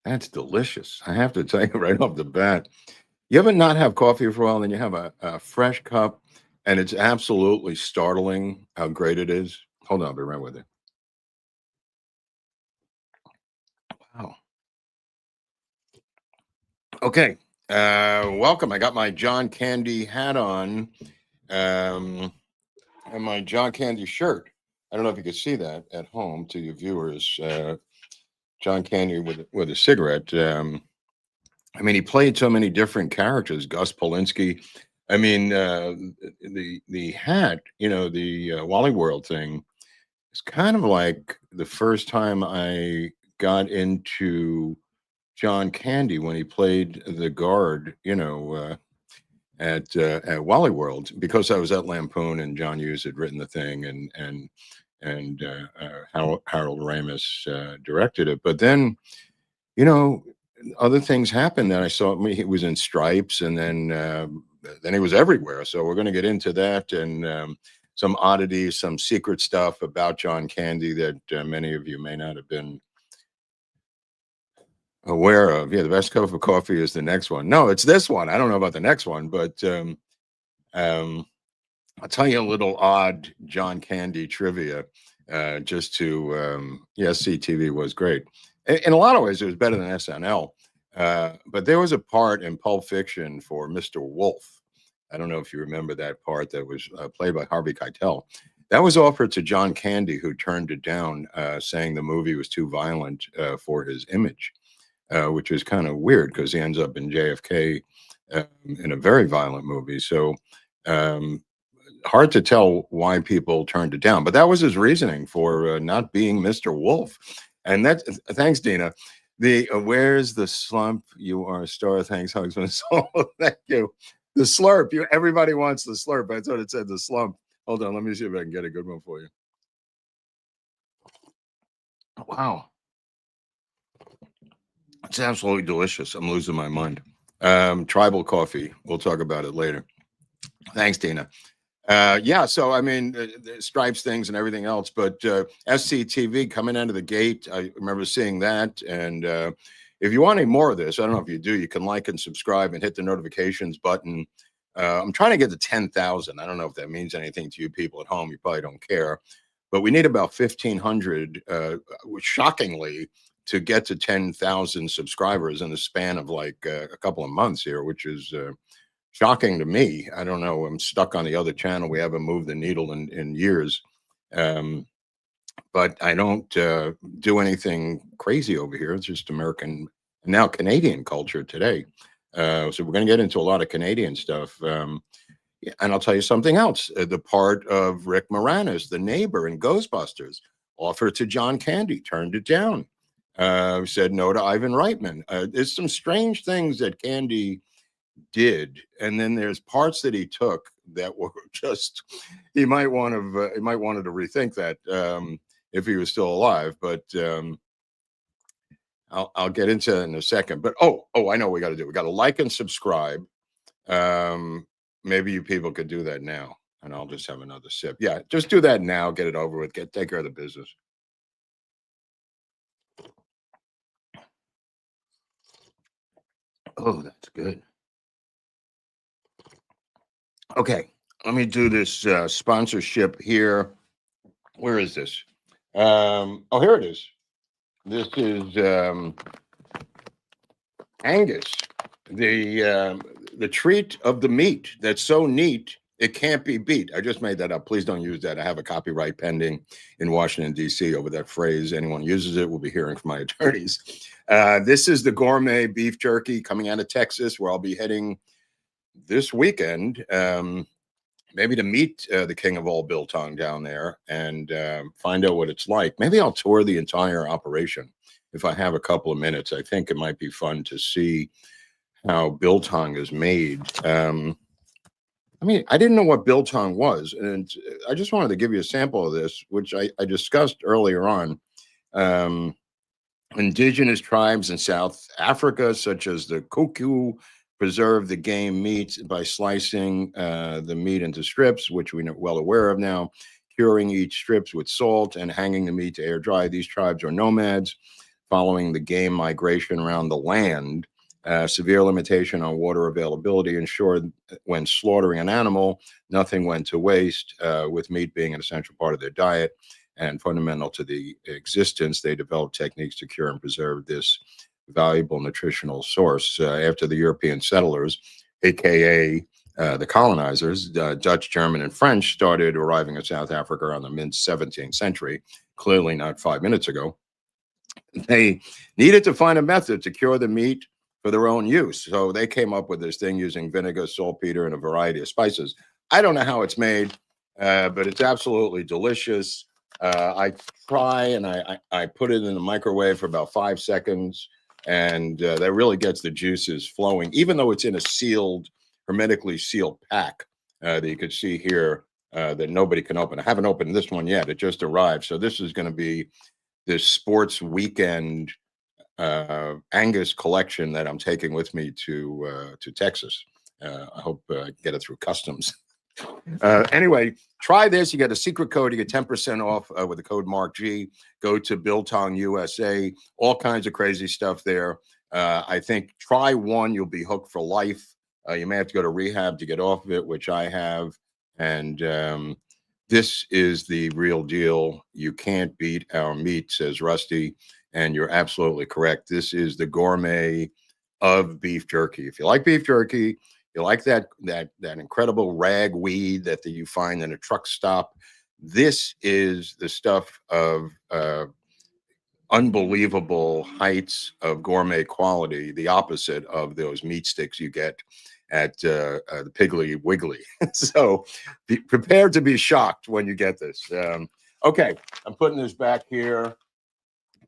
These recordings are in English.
That's delicious. I have to tell you right off the bat. You ever not have coffee for a while, and then you have a fresh cup, and it's absolutely startling how great it is? Hold on, I'll be right with you. Wow. Okay. Welcome. I got my John Candy hat on, um, and my John Candy shirt. I don't know if you could see that at home to your viewers. John Candy with a cigarette. I mean, he played so many different characters. Gus Polinski. I mean, the hat, the Wally World thing. It's kind of like the first time I got into John Candy when he played the guard, at Wally World, because I was at Lampoon and John Hughes had written the thing, and Harold Ramis directed it. But then, you know, other things happened. That I saw he was in Stripes, and then he was everywhere. So we're going to get into that, and some oddities, some secret stuff about John Candy that many of you may not have been aware of. Yeah, the best cup of coffee is the next one. No, it's this one. I don't know about the next one, but um, I'll tell you a little odd John Candy trivia. Just to yeah, SCTV was great. In a lot of ways, it was better than SNL. But there was a part in Pulp Fiction for Mr. Wolf. I don't know if you remember that part that was played by Harvey Keitel. That was offered to John Candy, who turned it down, saying the movie was too violent for his image, which was kind of weird because he ends up in JFK in a very violent movie. So um, hard to tell why people turned it down, but that was his reasoning for not being Mr. Wolf. And that, thanks, Dina. The where's the slump? You are a star. Thanks, hugs from the soul. Thank you. The slurp. Everybody wants the slurp. That's what it said. The slump. Hold on. Let me see if I can get a good one for you. Wow, it's absolutely delicious. I'm losing my mind. Tribal coffee. We'll talk about it later. Thanks, Dina. Yeah, so I mean, the Stripes things and everything else, but SCTV coming out of the gate, I remember seeing that. And if you want any more of this, I don't know if you do, you can like and subscribe and hit the notifications button. I'm trying to get to 10,000. I don't know if that means anything to you people at home. You probably don't care, but we need about 1,500, shockingly, to get to 10,000 subscribers in the span of like a couple of months here, which is shocking to me. I don't know. I'm stuck on the other channel. We haven't moved the needle in years. But I don't do anything crazy over here. It's just American, now Canadian culture today. So we're going to get into a lot of Canadian stuff. Yeah, and I'll tell you something else. The part of Rick Moranis, the neighbor in Ghostbusters, offered to John Candy, turned it down. Said no to Ivan Reitman. There's some strange things that Candy did, and then there's parts that he took that were just he might want to rethink that if he was still alive. But I'll get into that in a second. But I know what we got to do. We got to like and subscribe. Maybe you people could do that now, and I'll just have another sip. Yeah, just do that now. Get it over with. Take care of the business. Oh, that's good. Okay, let me do this sponsorship here. Where is this? Oh, here it is. This is Angus, the treat of the meat that's so neat it can't be beat. I just made that up. Please don't use that. I have a copyright pending in Washington, D.C. over that phrase. Anyone uses it will be hearing from my attorneys. This is the gourmet beef jerky coming out of Texas, where I'll be heading this weekend. Maybe to meet the king of all biltong down there and find out what it's like. Maybe I'll tour the entire operation if I have a couple of minutes. I think it might be fun to see how biltong is made. I mean, I didn't know what biltong was, and I just wanted to give you a sample of this, which I discussed earlier on. Indigenous tribes in South Africa, such as the Kuku, preserve the game meat by slicing the meat into strips, which we're well aware of now, curing each strips with salt and hanging the meat to air dry. These tribes are nomads. following the game migration around the land. Severe limitation on water availability ensured when slaughtering an animal, nothing went to waste, with meat being an essential part of their diet and fundamental to the existence. They developed techniques to cure and preserve this valuable nutritional source. After the European settlers, aka the colonizers, Dutch, German, and French, started arriving in South Africa around the mid-17th century, clearly not 5 minutes ago, they needed to find a method to cure the meat for their own use. So they came up with this thing using vinegar, saltpeter, and a variety of spices. I don't know how it's made, but it's absolutely delicious. I try and I put it in the microwave for about 5 seconds, and that really gets the juices flowing, even though it's in a sealed, hermetically sealed pack that you could see here that nobody can open. I haven't opened this one yet. It just arrived. So this is going to be this sports weekend Angus collection that I'm taking with me to Texas. I hope I get it through customs. Anyway, try this. You get a secret code. You get 10% off with the code Mark G. Go to Biltong USA. All kinds of crazy stuff there. I think try one. You'll be hooked for life. You may have to go to rehab to get off of it, which I have. And this is the real deal. You can't beat our meat, says Rusty. And you're absolutely correct. This is the gourmet of beef jerky. If you like beef jerky, you like that incredible ragweed that you find in a truck stop, this is the stuff of unbelievable heights of gourmet quality, the opposite of those meat sticks you get at the Piggly Wiggly. So be prepared to be shocked when you get this. Okay, I'm putting this back here.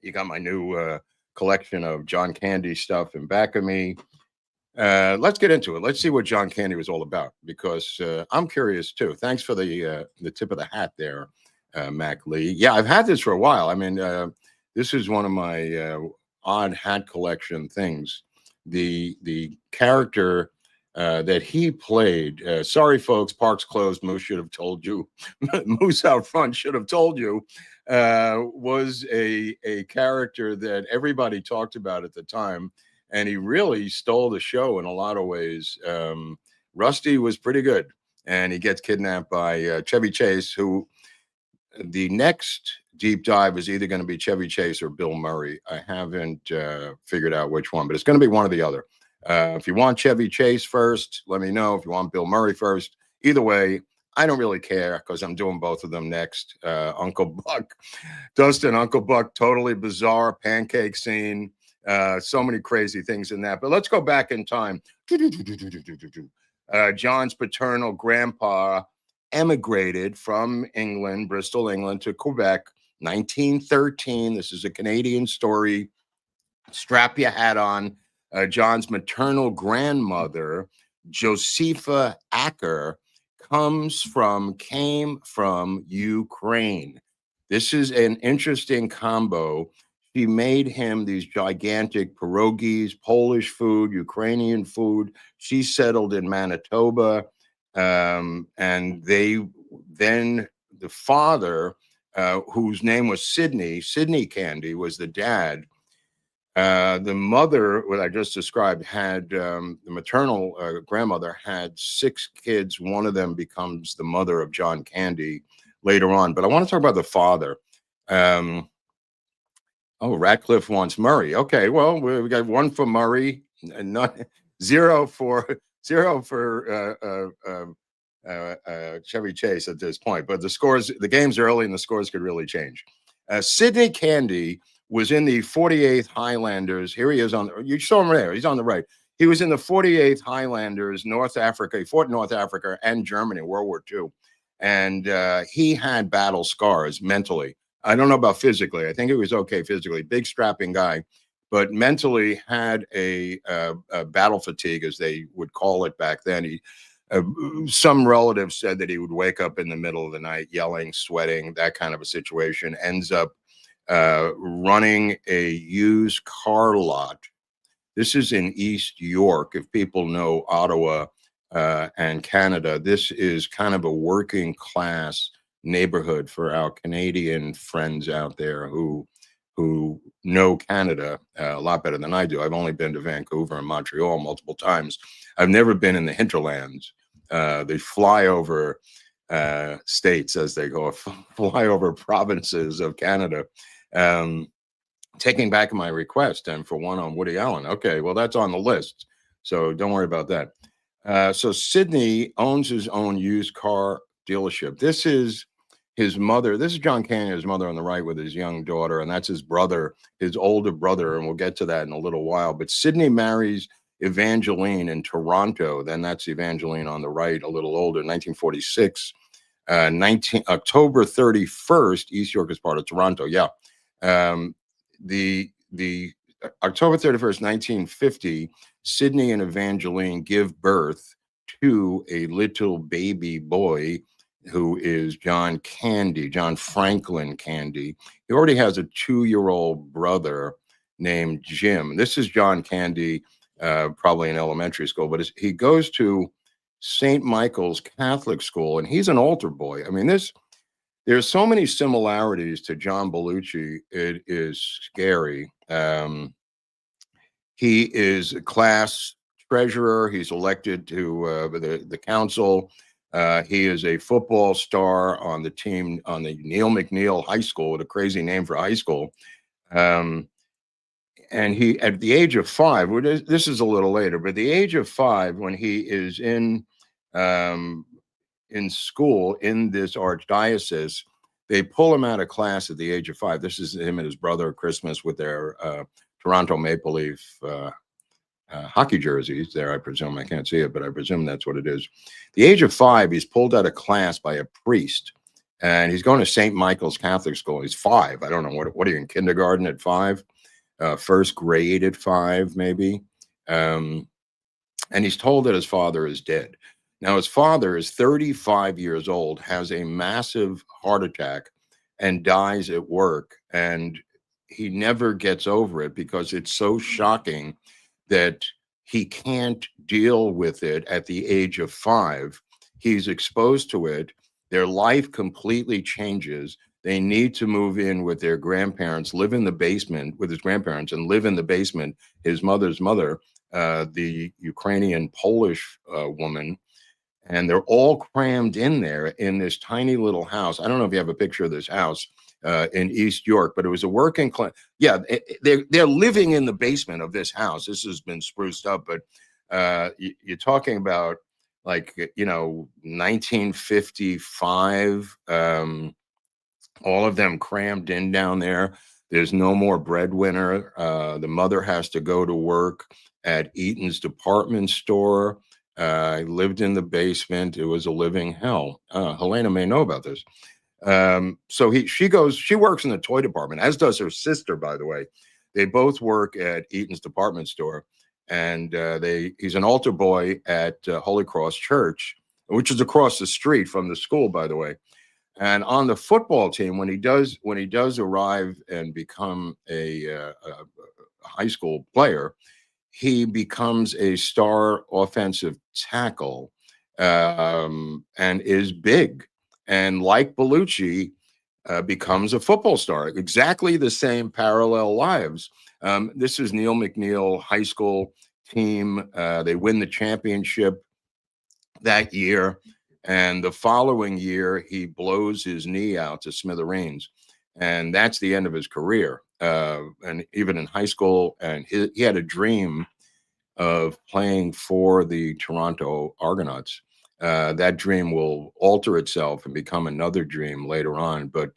You got my new collection of John Candy stuff in back of me. Let's get into it. Let's see what John Candy was all about, because I'm curious too. Thanks for the tip of the hat there, Mac Lee. Yeah, I've had this for a while. I mean, this is one of my odd hat collection things. The character that he played. Sorry, folks, park's closed. Moose should have told you. Moose out front should have told you. Was a character that everybody talked about at the time. And he really stole the show in a lot of ways. Rusty was pretty good. And he gets kidnapped by Chevy Chase, who the next deep dive is either going to be Chevy Chase or Bill Murray. I haven't figured out which one, but it's going to be one or the other. If you want Chevy Chase first, let me know. If you want Bill Murray first, either way, I don't really care, because I'm doing both of them next. Uncle Buck, Dustin, Uncle Buck, totally bizarre pancake scene. So many crazy things in that. But let's go back in time. John's paternal grandpa emigrated from England, Bristol, England, to Quebec, 1913. This is a Canadian story. Strap your hat on. John's maternal grandmother, Josepha Acker, came from Ukraine. This is an interesting combo. She made him these gigantic pierogies, Polish food, Ukrainian food. She settled in Manitoba. And then the father, whose name was Sidney Candy, was the dad. The mother, what I just described, had the maternal grandmother had 6 kids. One of them becomes the mother of John Candy later on. But I want to talk about the father. Oh, Ratcliffe wants Murray. Okay, well, we got 1 for Murray, and not 0 for Chevy Chase at this point. But the game's early, and the scores could really change. Sidney Candy was in the 48th Highlanders. Here he is you saw him there. He's on the right. He was in the 48th Highlanders, North Africa. He fought in North Africa and Germany, World War II. And he had battle scars mentally. I don't know about physically. I think it was okay physically. Big strapping guy, but mentally had a battle fatigue, as they would call it back then. Some relatives said that he would wake up in the middle of the night yelling, sweating, that kind of a situation. Ends up running a used car lot. This is in East York. If people know Ottawa and Canada, this is kind of a working class neighborhood for our Canadian friends out there who who know Canada a lot better than I do. I've only been to Vancouver and Montreal multiple times. I've never been in the hinterlands, the flyover states, as they go, flyover provinces of Canada. Taking back my request, and for one on Woody Allen. Okay, well, that's on the list, so don't worry about that. So Sydney owns his own used car dealership. This is his mother. This is John Candy, his mother on the right with his young daughter, and that's his brother, his older brother, and we'll get to that in a little while. But Sydney marries Evangeline in Toronto. Then that's Evangeline on the right, a little older, 1946. 19 October 31st, East York is part of Toronto. Yeah. The October 31st, 1950, Sydney and Evangeline give birth to a little baby boy who is John Candy, John Franklin Candy. He already has a 2-year-old brother named Jim. This is John Candy, probably in elementary school, but he goes to St. Michael's Catholic School, and he's an altar boy. I mean, there's so many similarities to John Belushi. It is scary. He is a class treasurer. He's elected to the council. He is a football star on the team on the Neil McNeil High School, with a crazy name for high school. And he, at the age of 5, this is a little later, but at the age of 5, when he is in school in this archdiocese, they pull him out of class at the age of 5. This is him and his brother at Christmas with their Toronto Maple Leaf hockey jerseys there, I presume. I can't see it, but I presume that's what it is. The age of 5, he's pulled out of class by a priest, and he's going to St. Michael's Catholic School. He's 5. I don't know, what are you, in kindergarten at 5? First grade at 5, maybe. And he's told that his father is dead. Now, his father is 35 years old, has a massive heart attack, and dies at work. And he never gets over it because it's so shocking that he can't deal with it at the age of 5. He's exposed to it. Their life completely changes. They need to move in with their grandparents, live in the basement with his grandparents, and live in the basement. His mother's mother, the Ukrainian Polish woman, and they're all crammed in there in this tiny little house. I don't know if you have a picture of this house in East York, but it was a working class. Yeah, they're living in the basement of this house. This has been spruced up, but you're talking about, like, 1955. All of them crammed in down there. There's no more breadwinner. The mother has to go to work at Eaton's department store. I lived in the basement. It was a living hell. Helena may know about this. So she works in the toy department, as does her sister, by the way. They both work at Eaton's department store, and he's an altar boy at Holy Cross Church, which is across the street from the school, by the way. And on the football team, when he does arrive and become a high school player, he becomes a star offensive tackle, and is big. And like Belushi, becomes a football star. Exactly the same parallel lives. This is Neil McNeil High School team. They win the championship that year. And the following year, he blows his knee out to smithereens. And that's the end of his career. And even in high school, and he had a dream of playing for the Toronto Argonauts. That dream will alter itself and become another dream later on. But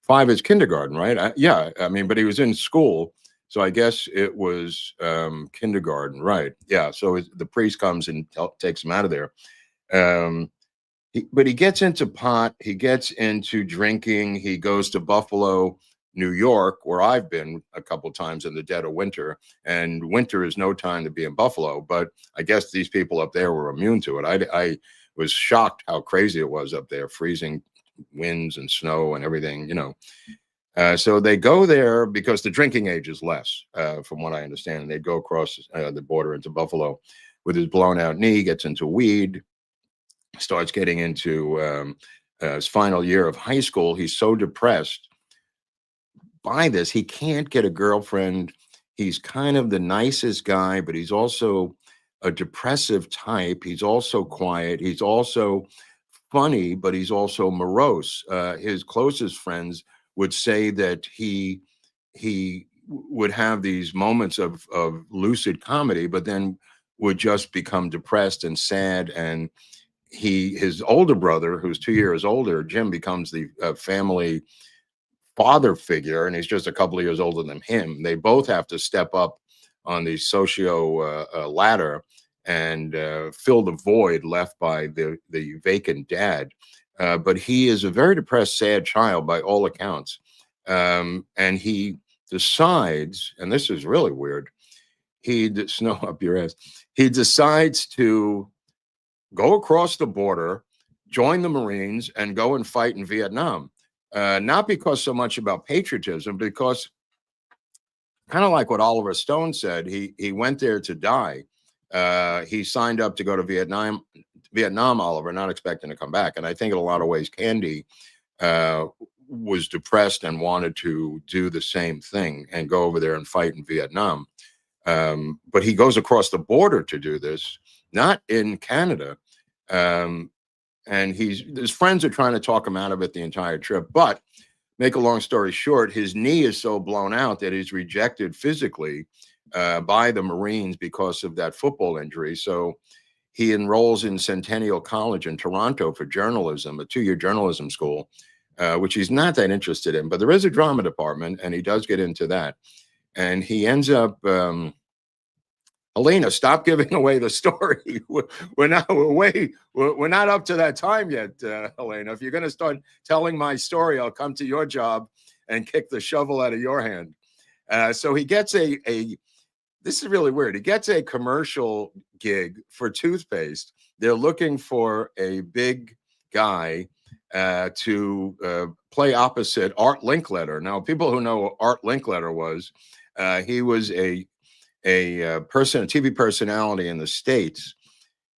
5 is kindergarten, right? Yeah, I mean, but he was in school. So I guess it was kindergarten, right? Yeah, so the priest comes and takes him out of there. But he gets into pot, he gets into drinking, he goes to Buffalo, New York, where I've been a couple of times in the dead of winter, and winter is no time to be in Buffalo, but I guess these people up there were immune to it. I was shocked how crazy it was up there, freezing winds and snow and everything, So they go there because the drinking age is less, from what I understand, and they go across the border into Buffalo with his blown out knee, gets into weed, starts getting into his final year of high school. He's so depressed buy this. He can't get a girlfriend. He's kind of the nicest guy, but he's also a depressive type. He's also quiet. He's also funny, but he's also morose. His closest friends would say that he would have these moments of lucid comedy, but then would just become depressed and sad. And his older brother, who's 2 years older, Jim, becomes the family father figure, and he's just a couple of years older than him. They both have to step up on the socio ladder and fill the void left by the vacant dad. But he is a very depressed, sad child by all accounts. And he decides, and this is really weird, snow up your ass. He decides to go across the border, join the Marines, and go and fight in Vietnam. Not because so much about patriotism, because kind of like what Oliver Stone said, he went there to die. He signed up to go to Vietnam, Oliver, not expecting to come back. And I think in a lot of ways, Candy was depressed and wanted to do the same thing and go over there and fight in Vietnam. But he goes across the border to do this, not in Canada. And his friends are trying to talk him out of it the entire trip. But make a long story short, his knee is so blown out that he's rejected physically by the Marines because of that football injury. So he enrolls in Centennial College in Toronto for journalism, a 2-year journalism school, which he's not that interested in. But there is a drama department, and he does get into that. And he ends up... Elena, stop giving away the story. We're not up to that time yet, Elena. If you're going to start telling my story, I'll come to your job and kick the shovel out of your hand. So he gets this is really weird. He gets a commercial gig for toothpaste. They're looking for a big guy to play opposite Art Linkletter. Now, people who know what Art Linkletter was, he was a TV personality in the States.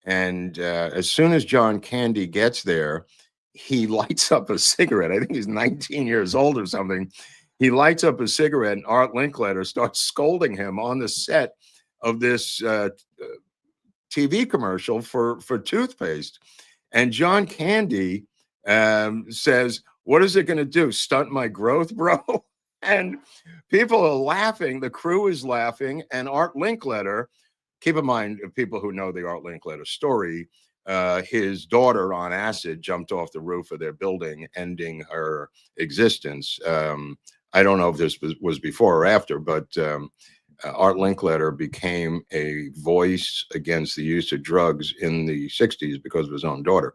And as soon as John Candy gets there, he lights up a cigarette. I think he's 19 years old or something. He lights up a cigarette, and Art Linkletter starts scolding him on the set of this TV commercial for toothpaste. And John Candy says, "What is it going to do? Stunt my growth, bro?" And people are laughing. The crew is laughing. And Art Linkletter, keep in mind, people who know the Art Linkletter story, his daughter on acid jumped off the roof of their building, ending her existence. I don't know if this was before or after, but Art Linkletter became a voice against the use of drugs in the 60s because of his own daughter.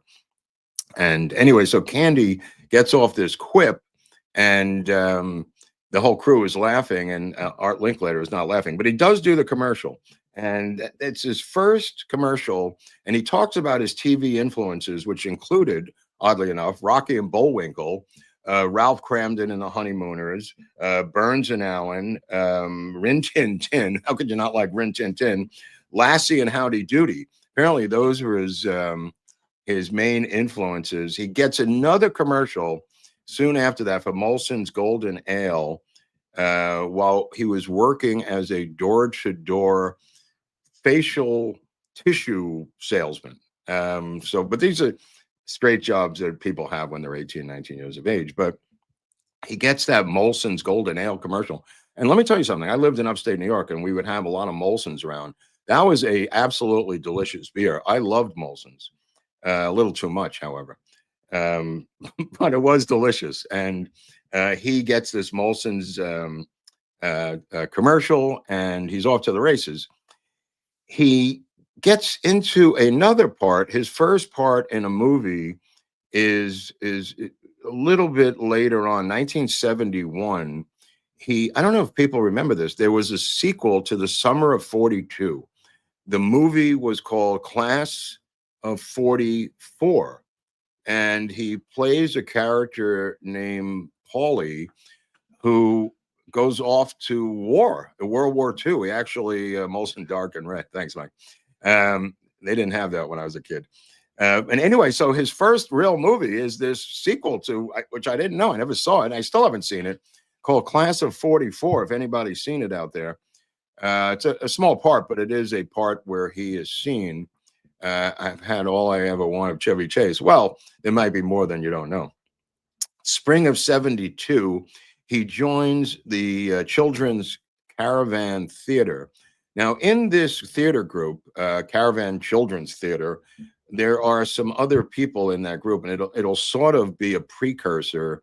And anyway, so Candy gets off this quip, and the whole crew is laughing, and Art Linkletter is not laughing, but he does do the commercial. And it's his first commercial, and he talks about his TV influences, which included, oddly enough, Rocky and Bullwinkle, Ralph Cramden and the Honeymooners, Burns and Allen, Rin Tin Tin. How could you not like Rin Tin Tin? Lassie and Howdy Doody. Apparently, those were his main influences. He gets another commercial soon after that for Molson's Golden Ale, while he was working as a door-to-door facial tissue salesman. But these are straight jobs that people have when they're 18, 19 years of age. But he gets that Molson's Golden Ale commercial. And let me tell you something. I lived in upstate New York, and we would have a lot of Molson's around. That was a absolutely delicious beer. I loved Molson's. A little too much, however. But it was delicious. And he gets this Molson's commercial, and he's off to the races. He gets into another part. His first part in a movie is a little bit later on, 1971. I don't know if people remember this. There was a sequel to The Summer of 42. The movie was called Class of 44. And he plays a character named Paulie who goes off to war, World War II. He actually, Molson Dark and Red. Thanks, Mike. They didn't have that when I was a kid. And anyway, so his first real movie is this sequel to, which I didn't know. I never saw it. I still haven't seen it. called Class of 44. If anybody's seen it out there, it's a small part, but it is a part where he is seen. I've had all I ever want of Chevy Chase. Well, there might be more than you don't know. Spring of 72, he joins the Children's Caravan Theater. Now, in this theater group, Caravan Children's Theater, there are some other people in that group, and it'll sort of be a precursor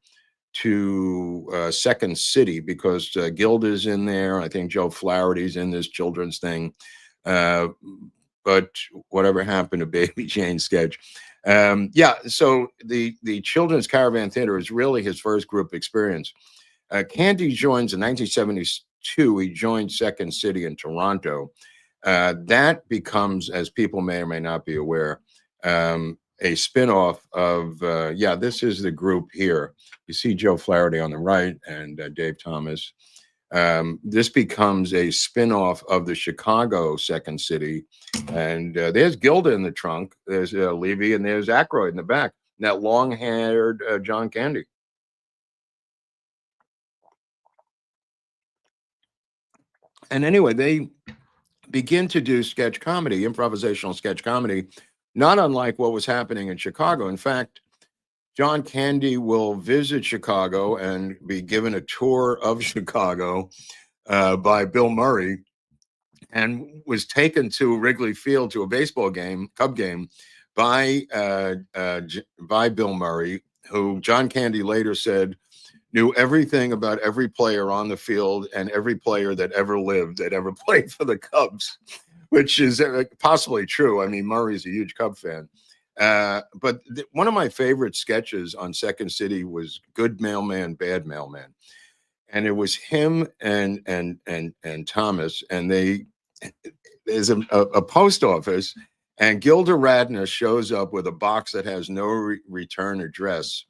to Second City, because Gilda's in there. I think Joe Flaherty's in this children's thing. But whatever happened to Baby Jane sketch? Yeah, so the Children's Caravan Theater is really his first group experience. Candy joins in 1972. He joined Second City in Toronto. That becomes, as people may or may not be aware, a spinoff of, yeah, this is the group here. You see Joe Flaherty on the right and Dave Thomas. This becomes a spinoff of the Chicago Second City. And there's Gilda in the trunk. There's Levy, and there's Aykroyd in the back. And that long-haired John Candy. And anyway, they begin to do sketch comedy, improvisational sketch comedy, not unlike what was happening in Chicago. In fact, John Candy will visit Chicago and be given a tour of Chicago by Bill Murray, and was taken to Wrigley Field to a baseball game, Cub game, by Bill Murray, who John Candy later said knew everything about every player on the field and every player that ever lived, that ever played for the Cubs, which is possibly true. I mean, Murray's a huge Cub fan. But one of my favorite sketches on Second City was Good Mailman, Bad Mailman. And it was him and Thomas, and there's a post office, and Gilda Radner shows up with a box that has no return address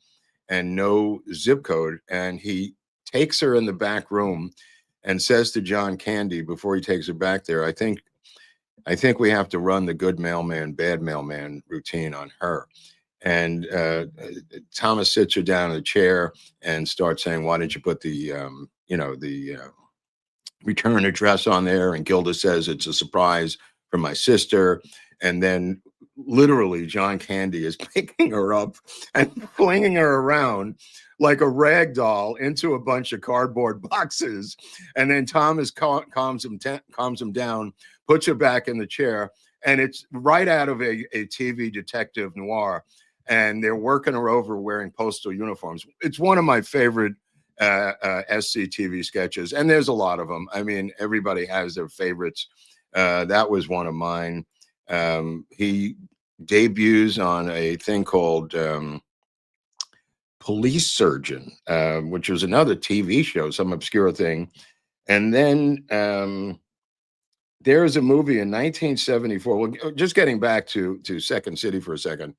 and no zip code. And he takes her in the back room and says to John Candy before he takes her back there, I think we have to run the good mailman, bad mailman routine on her. And Thomas sits her down in a chair and starts saying, why didn't you put the return address on there? And Gilda says, it's a surprise for my sister. And then literally John Candy is picking her up and flinging her around like a rag doll into a bunch of cardboard boxes. And then Thomas calms him down, puts her back in the chair. And it's right out of a TV detective noir. And they're working her over wearing postal uniforms. It's one of my favorite SCTV sketches. And there's a lot of them. I mean, everybody has their favorites. That was one of mine. He debuts on a thing called Police Surgeon, which was another TV show, some obscure thing. And then there's a movie in 1974. Well, just getting back to Second City for a second.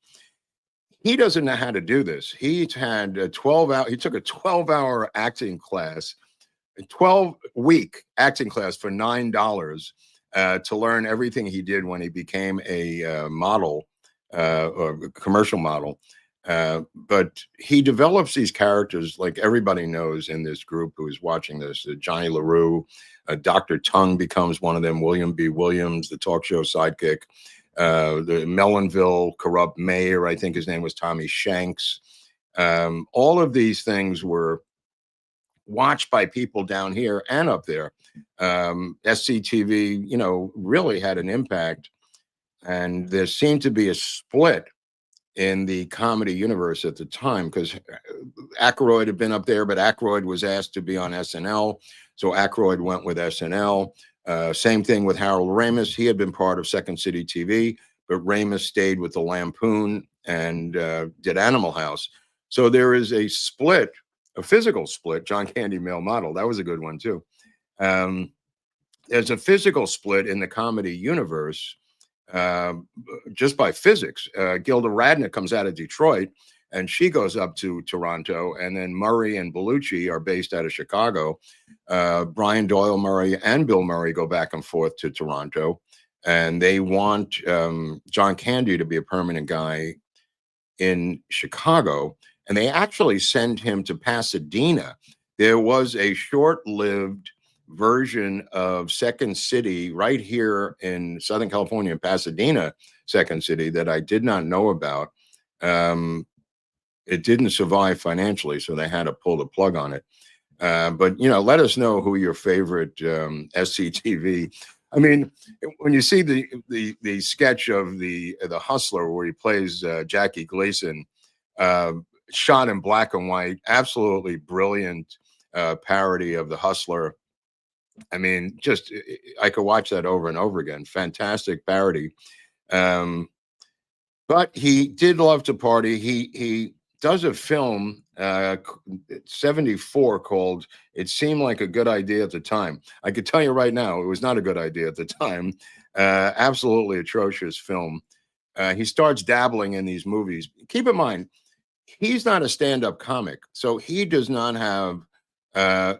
He doesn't know how to do this. He had a 12-hour, he took a 12-hour acting class, a 12-week acting class for $9 to learn everything he did when he became a model or a commercial model. But he develops these characters like everybody knows in this group who is watching this. Johnny LaRue, Dr. Tongue becomes one of them, William B. Williams, the talk show sidekick. The Mellonville corrupt mayor, I think his name was Tommy Shanks. All of these things were watched by people down here and up there. SCTV, really had an impact. And there seemed to be a split in the comedy universe at the time, because Aykroyd had been up there, but Aykroyd was asked to be on SNL. So Aykroyd went with SNL. Same thing with Harold Ramis. He had been part of Second City TV, but Ramis stayed with the Lampoon and did Animal House. So there is a split, a physical split. John Candy male model. That was a good one too. There's a physical split in the comedy universe just by physics. Gilda Radner comes out of Detroit and she goes up to Toronto, and then Murray and Bellucci are based out of Chicago. Brian Doyle Murray and Bill Murray go back and forth to Toronto, and they want John Candy to be a permanent guy in Chicago. And they actually send him to Pasadena. there was a short-lived version of Second City right here in Southern California, in Pasadena, Second City, that I did not know about. It didn't survive financially, so they had to pull the plug on it. But, you know, let us know who your favorite SCTV. I mean, when you see the sketch of the Hustler where he plays Jackie Gleason, shot in black and white, absolutely brilliant parody of the Hustler. I mean, just I could watch that over and over again. Fantastic parody. But he did love to party. He does a film 74 called It Seemed Like a Good Idea at the Time. I could tell you right now, it was not a good idea at the time. Absolutely atrocious film. He starts dabbling in these movies. Keep in mind, he's not a stand-up comic, so he does not have the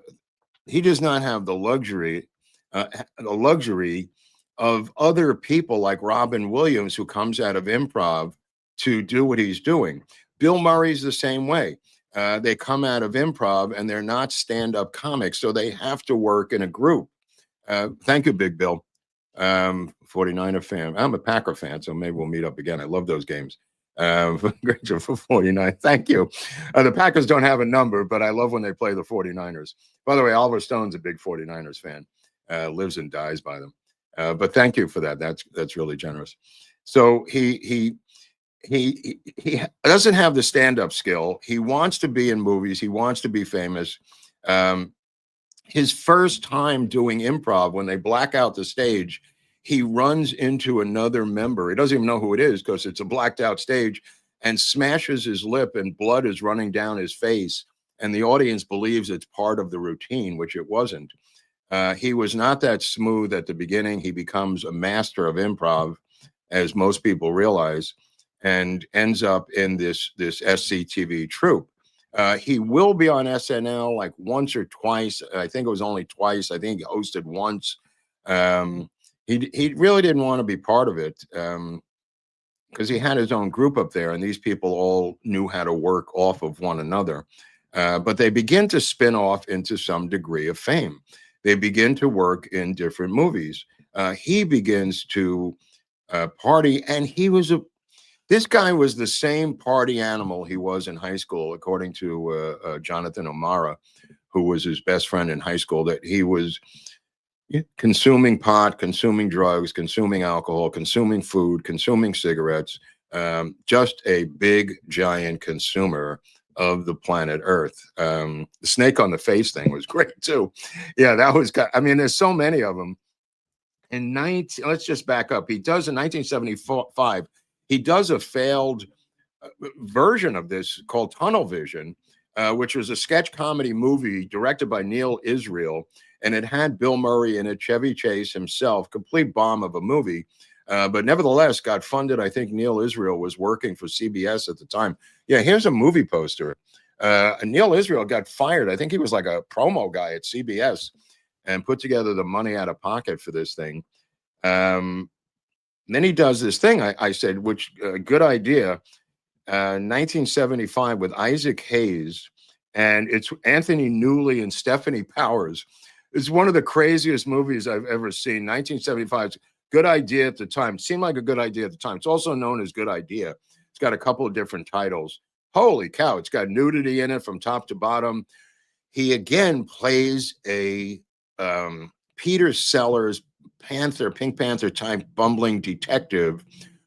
luxury of other people like Robin Williams, who comes out of improv to do what he's doing. Bill Murray's the same way. They come out of improv and they're not stand-up comics, so they have to work in a group. Thank you, Big Bill. 49er fan. I'm a Packer fan, so maybe we'll meet up again. I love those games. Grateful for 49. Thank you. The Packers don't have a number, but I love when they play the 49ers. By the way, Oliver Stone's a big 49ers fan. Lives and dies by them. But thank you for that. That's really generous. So he doesn't have the stand-up skill. He wants to be in movies. He wants to be famous. His first time doing improv, when they black out the stage, he runs into another member. He doesn't even know who it is because it's a blacked out stage, and smashes his lip, and blood is running down his face. And the audience believes it's part of the routine, which it wasn't. He was not that smooth at the beginning. He becomes a master of improv, as most people realize, and ends up in this SCTV troupe. He will be on SNL like once or twice. I think it was only twice. I think he hosted once. He really didn't want to be part of it because he had his own group up there, and these people all knew how to work off of one another. But they begin to spin off into some degree of fame. They begin to work in different movies. He begins to party, and this guy was the same party animal he was in high school, according to Jonathan O'Mara, who was his best friend in high school, that he was consuming pot, consuming drugs, consuming alcohol, consuming food, consuming cigarettes, just a big, giant consumer of the planet Earth. The snake on the face thing was great too. Yeah, that was, I mean, there's so many of them. Let's just back up. He does in 1975, he does a failed version of this called Tunnel Vision, which was a sketch comedy movie directed by Neil Israel. And it had Bill Murray in it, Chevy Chase himself, complete bomb of a movie. But nevertheless, got funded. I think Neil Israel was working for CBS at the time. Yeah, here's a movie poster. Neil Israel got fired. I think he was like a promo guy at CBS and put together the money out of pocket for this thing. Then he does this thing, I said, which good idea, 1975 with Isaac Hayes. And it's Anthony Newley and Stephanie Powers. It's one of the craziest movies I've ever seen. 1975, good idea at the time. It seemed like a good idea at the time. It's also known as Good Idea. It's got a couple of different titles. Holy cow, it's got nudity in it from top to bottom. He again plays a Peter Sellers Pink Panther type bumbling detective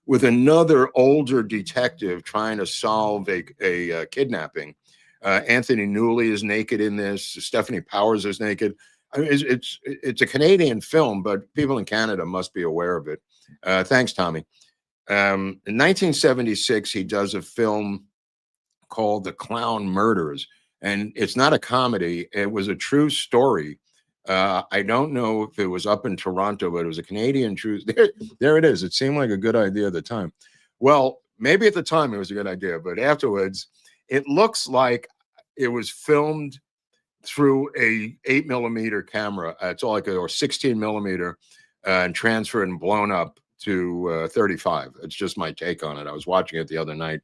with another older detective trying to solve a kidnapping. Anthony Newley is naked in this. Stephanie Powers is naked. I mean, it's a Canadian film, but people in Canada must be aware of it. Thanks, Tommy. In 1976, he does a film called The Clown Murders, and it's not a comedy. It was a true story. I don't know if it was up in Toronto, but it was a Canadian true. There it is. It seemed like a good idea at the time. Well, maybe at the time it was a good idea, but afterwards, it looks like it was filmed through a 8mm camera. It's all like or 16mm, and transferred and blown up to 35. It's just my take on it. I was watching it the other night.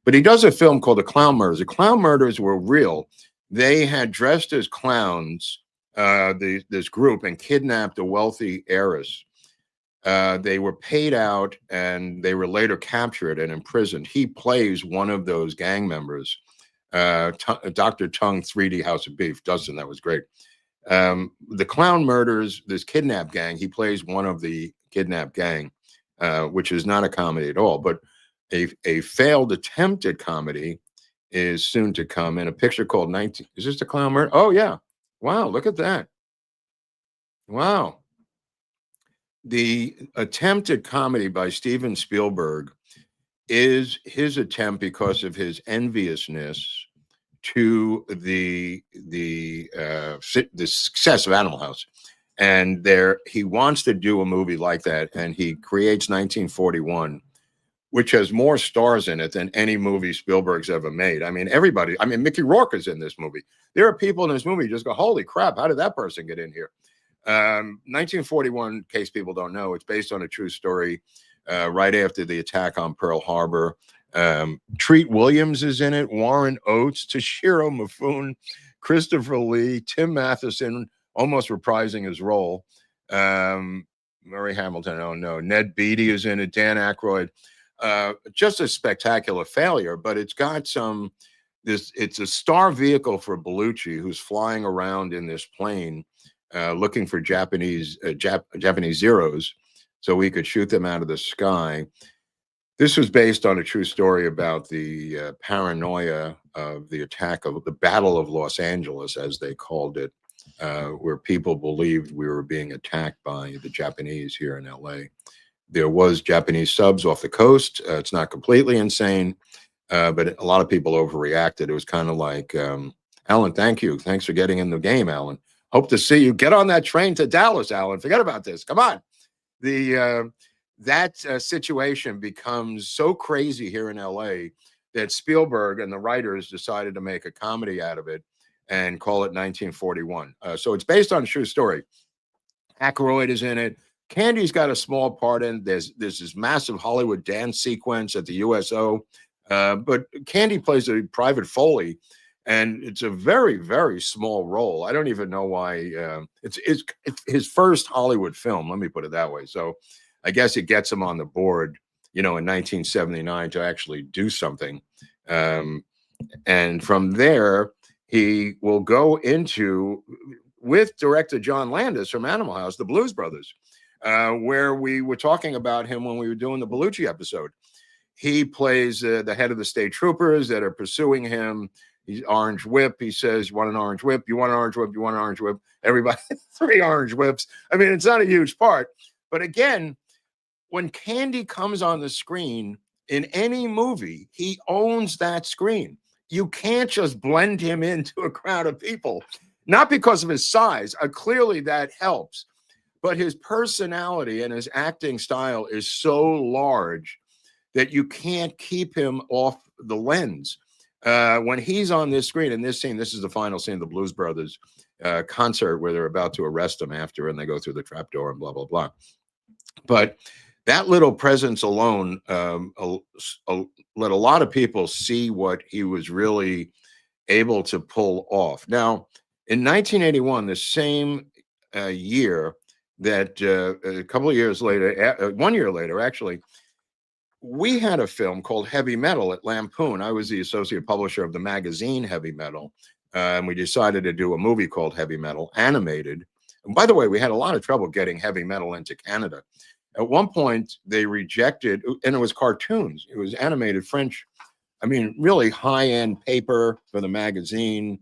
But he does a film called The Clown Murders. The Clown Murders were real. They had dressed as clowns, this group, and kidnapped a wealthy heiress. They were paid out, and they were later captured and imprisoned. He plays one of those gang members, Dr. Tongue 3D House of Beef. Dustin, that was great. The clown murders this kidnap gang. He plays one of the kidnap gang, which is not a comedy at all, but a failed attempt at comedy is soon to come in a picture called 19. Is this the clown murder? Oh, yeah. Wow, look at that. Wow. The attempt at comedy by Steven Spielberg is his attempt because of his enviousness to the success of Animal House, and there he wants to do a movie like that, and he creates 1941, which has more stars in it than any movie Spielberg's ever made. I mean, everybody. I mean, Mickey Rourke is in this movie. There are people in this movie who just go, "Holy crap! How did that person get in here?" 1941, in case people don't know, it's based on a true story. Right after the attack on Pearl Harbor. Treat Williams is in it, Warren Oates, Toshiro Mifune, Christopher Lee, Tim Matheson, almost reprising his role. Murray Hamilton, oh no, Ned Beatty is in it, Dan Aykroyd. Just a spectacular failure, but it's got some, it's a star vehicle for Bellucci, who's flying around in this plane looking for Japanese Zeros so he could shoot them out of the sky. This was based on a true story about the paranoia of the attack of the Battle of Los Angeles, as they called it, where people believed we were being attacked by the Japanese here in LA. There was Japanese subs off the coast. It's not completely insane, but a lot of people overreacted. It was kind of like, Alan, thank you. Thanks for getting in the game, Alan. Hope to see you. Get on that train to Dallas, Alan. Forget about this. Come on. That situation becomes so crazy here in LA that Spielberg and the writers decided to make a comedy out of it and call it 1941. So it's based on a true story. Aykroyd is in it. Candy's got a small part in. There's this massive Hollywood dance sequence at the USO, but Candy plays a Private Foley, and it's a very, very small role. I don't even know why. It's his first Hollywood film. Let me put it that way. So I guess it gets him on the board, in 1979 to actually do something. And from there, he will go into, with director John Landis from Animal House, the Blues Brothers, where we were talking about him when we were doing the Bellucci episode. He plays the head of the state troopers that are pursuing him. He's Orange Whip. He says, "You want an orange whip? You want an orange whip? You want an orange whip?" Everybody, 3 orange whips. I mean, it's not a huge part. But again, when Candy comes on the screen in any movie, he owns that screen. You can't just blend him into a crowd of people, not because of his size. Clearly that helps, but his personality and his acting style is so large that you can't keep him off the lens. When he's on this screen, in this scene, this is the final scene of the Blues Brothers concert where they're about to arrest him after, and they go through the trapdoor and blah, blah, blah. But that little presence alone let a lot of people see what he was really able to pull off. Now, in 1981, the same year that a couple of years later, 1 year later, actually, we had a film called Heavy Metal at Lampoon. I was the associate publisher of the magazine Heavy Metal, and we decided to do a movie called Heavy Metal, animated. And by the way, we had a lot of trouble getting Heavy Metal into Canada. At one point, they rejected, and it was cartoons. It was animated French. I mean, really high-end paper for the magazine,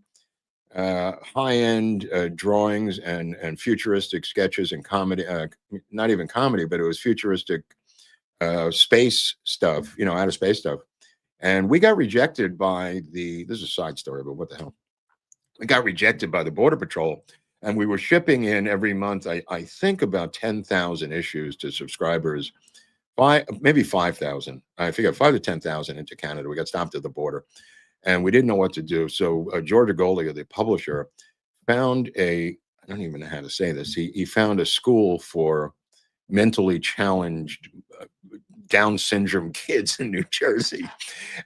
high-end drawings and futuristic sketches and comedy. Not even comedy, but it was futuristic space stuff, outer space stuff. And we got rejected by this is a side story, but what the hell? We got rejected by the Border Patrol. And we were shipping in every month, I think about 10,000 issues to subscribers, maybe 5,000. I figured 5 to 10,000 into Canada. We got stopped at the border, and we didn't know what to do. So George Agolia, the publisher, found I don't even know how to say this. He found a school for mentally challenged Down syndrome kids in New Jersey.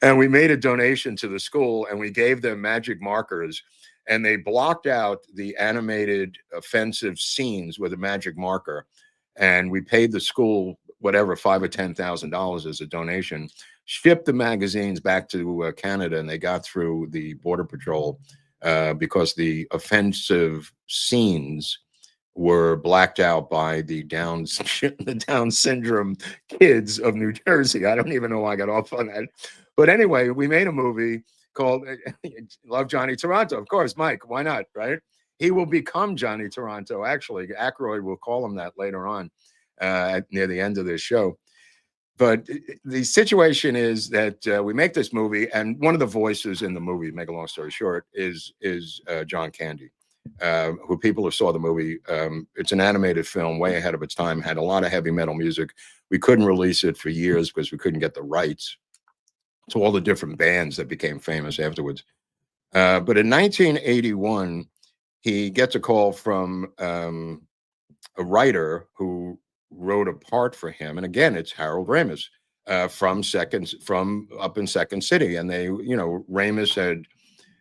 And we made a donation to the school and we gave them magic markers and they blocked out the animated offensive scenes with a magic marker. And we paid the school whatever, $5,000 or $10,000 as a donation, shipped the magazines back to Canada, and they got through the Border Patrol because the offensive scenes were blacked out by the Down syndrome kids of New Jersey. I don't even know why I got off on that. But anyway, we made a movie called Love Johnny Toronto. Of course, Mike, why not, right? He will become Johnny Toronto. Actually, Aykroyd will call him that later on near the end of this show. But the situation is that we make this movie, and one of the voices in the movie, make a long story short, is John Candy, who people who saw the movie. It's an animated film, way ahead of its time, had a lot of heavy metal music. We couldn't release it for years because we couldn't get the rights to all the different bands that became famous afterwards. But in 1981, he gets a call from a writer who wrote a part for him, and again, it's Harold Ramis from up in Second City, and they, Ramis had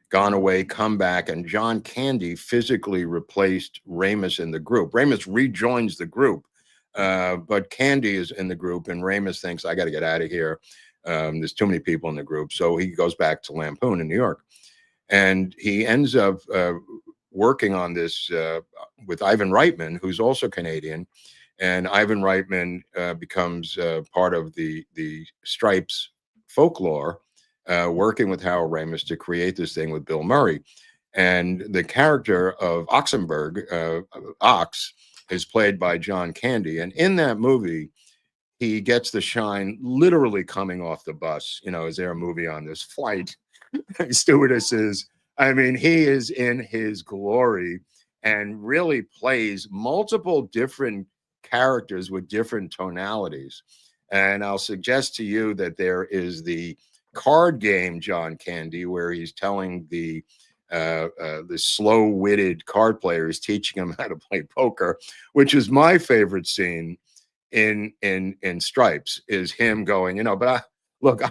gone away, come back, and John Candy physically replaced Ramis in the group. Ramis rejoins the group, but Candy is in the group, and Ramis thinks, I got to get out of here. There's too many people in the group, so he goes back to Lampoon in New York, and he ends up working on this with Ivan Reitman, who's also Canadian. And Ivan Reitman becomes part of the Stripes folklore, working with Harold Ramis to create this thing with Bill Murray. And the character of Oxenberg, Ox, is played by John Candy. And in that movie, he gets the shine literally coming off the bus. Is there a movie on this flight? Stewardesses. I mean, he is in his glory and really plays multiple different characters with different tonalities. And I'll suggest to you that there is the card game John Candy, where he's telling the slow-witted card players, teaching them how to play poker, which is my favorite scene in Stripes, is him going, but look,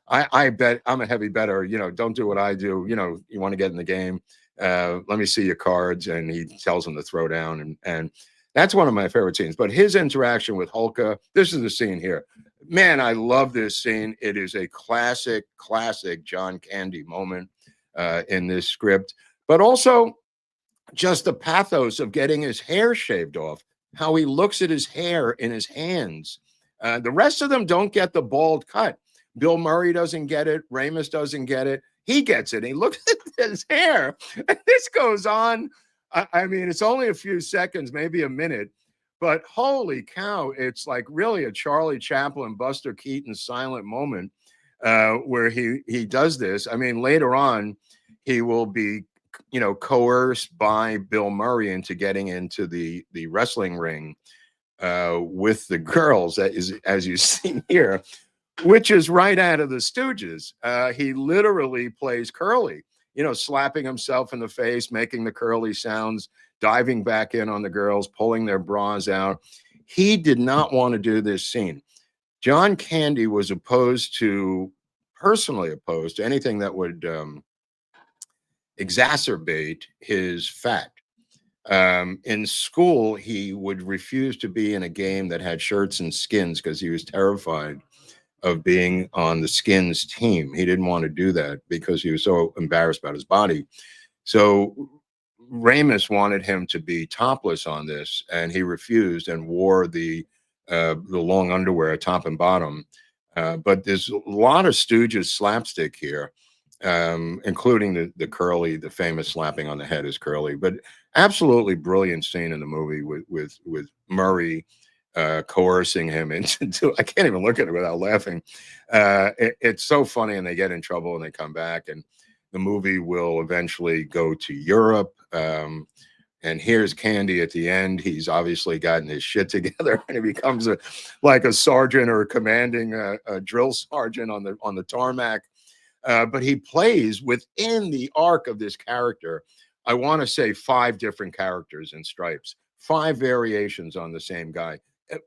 I bet I'm a heavy bettor, don't do what I do, you want to get in the game, let me see your cards. And he tells him to throw down, and that's one of my favorite scenes. But his interaction with Hulka, this is the scene here. Man, I love this scene. It is a classic John Candy moment in this script. But also just the pathos of getting his hair shaved off, how he looks at his hair in his hands. The rest of them don't get the bald cut. Bill Murray doesn't get it. Ramis doesn't get it. He gets it. He looks at his hair. And this goes on. I mean, it's only a few seconds, maybe a minute, but holy cow, it's like really a Charlie Chaplin, Buster Keaton silent moment where he does this. I mean, later on, he will be, coerced by Bill Murray into getting into the wrestling ring with the girls, that is, as you see here, which is right out of the Stooges. He literally plays Curly. Slapping himself in the face, making the curly sounds, diving back in on the girls, pulling their bras out. He did not want to do this scene. John Candy was personally opposed to anything that would exacerbate his fat. In school, he would refuse to be in a game that had shirts and skins because he was terrified of being on the Skins team. He didn't want to do that because he was so embarrassed about his body. So Ramis wanted him to be topless on this, and he refused and wore the long underwear, top and bottom. But there's a lot of Stooges slapstick here, including the Curly, the famous slapping on the head is Curly. But absolutely brilliant scene in the movie with Murray coercing him into, I can't even look at it without laughing. It's so funny, and they get in trouble and they come back, and the movie will eventually go to Europe. And here's Candy at the end. He's obviously gotten his shit together, and he becomes like a sergeant or commanding a drill sergeant on the tarmac. But he plays within the arc of this character. I want to say 5 different characters in Stripes, 5 variations on the same guy.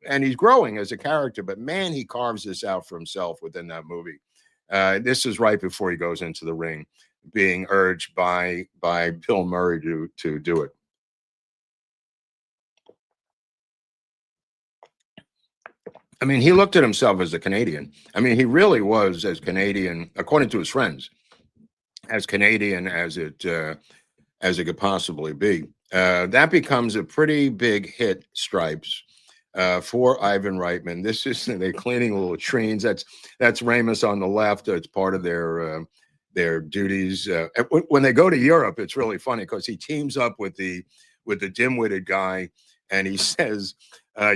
and he's growing as a character, but man, he carves this out for himself within that movie. This is right before he goes into the ring, being urged by Bill Murray to do it. I mean, he looked at himself as a Canadian. I mean, he really was as Canadian, according to his friends, as Canadian as it could possibly be. That becomes a pretty big hit, Stripes, for Ivan Reitman. This is they're cleaning little latrines. That's Ramus on the left. It's part of their duties. When they go to Europe, it's really funny because he teams up with the dim-witted guy, and he says,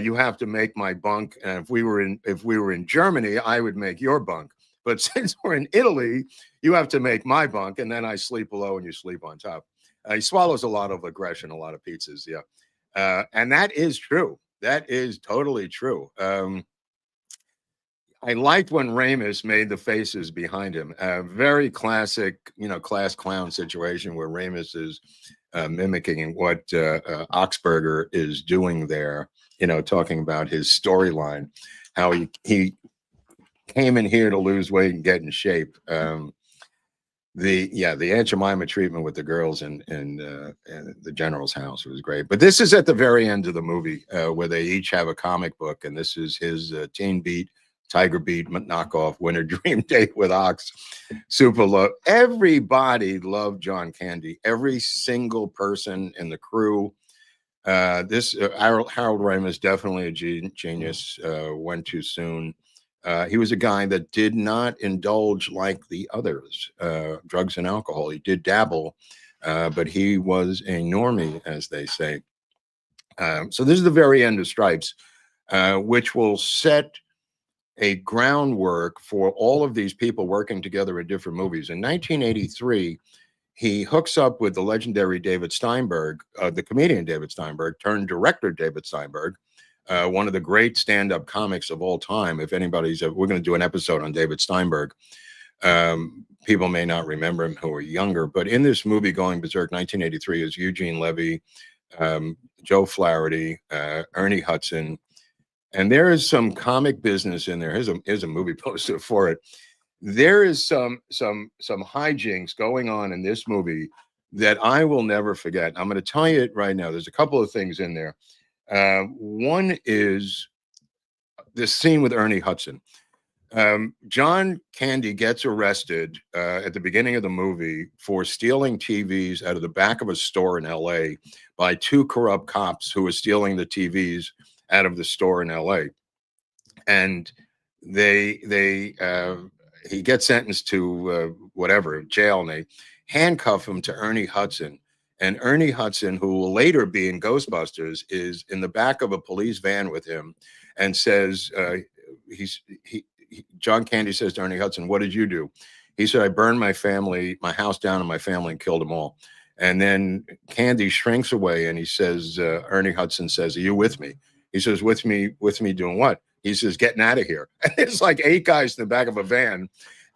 "You have to make my bunk. And if we were in Germany, I would make your bunk. But since we're in Italy, you have to make my bunk, and then I sleep below and you sleep on top." He swallows a lot of aggression, a lot of pizzas, yeah, and that is true. That is totally true. I liked when Ramus made the faces behind him. Very classic, class clown situation where Ramus is mimicking what Oxberger is doing there. Talking about his storyline, how he came in here to lose weight and get in shape. The Aunt Jemima treatment with the girls in the general's house was great. But this is at the very end of the movie where they each have a comic book, and this is his Teen Beat, Tiger Beat knockoff, Winter Dream Date with Ox. Super love. Everybody loved John Candy. Every single person in the crew. Harold Ramis, definitely a genius. Went too soon. He was a guy that did not indulge like the others, drugs and alcohol. He did dabble, but he was a normie, as they say. So this is the very end of Stripes, which will set a groundwork for all of these people working together in different movies. In 1983, he hooks up with the legendary David Steinberg, the comedian David Steinberg, turned director David Steinberg, one of the great stand-up comics of all time. If anybody's, we're going to do an episode on David Steinberg. People may not remember him who are younger, but in this movie, Going Berserk, 1983, is Eugene Levy, Joe Flaherty, Ernie Hudson, and there is some comic business in there. Here's a movie poster for it. There is some hijinks going on in this movie that I will never forget. I'm going to tell you it right now. There's a couple of things in there. One is this scene with Ernie Hudson. John Candy gets arrested at the beginning of the movie for stealing TVs out of the back of a store in LA by two corrupt cops who were stealing the TVs out of the store in LA. And he gets sentenced to whatever, jail, and they handcuff him to Ernie Hudson. And Ernie Hudson, who will later be in Ghostbusters, is in the back of a police van with him and says, John Candy says to Ernie Hudson, "What did you do?" He said, "I burned my house down and my family and killed them all." And then Candy shrinks away and he says, Ernie Hudson says, "Are you with me?" He says, with me doing what? He says, "Getting out of here." And there's like 8 guys in the back of a van.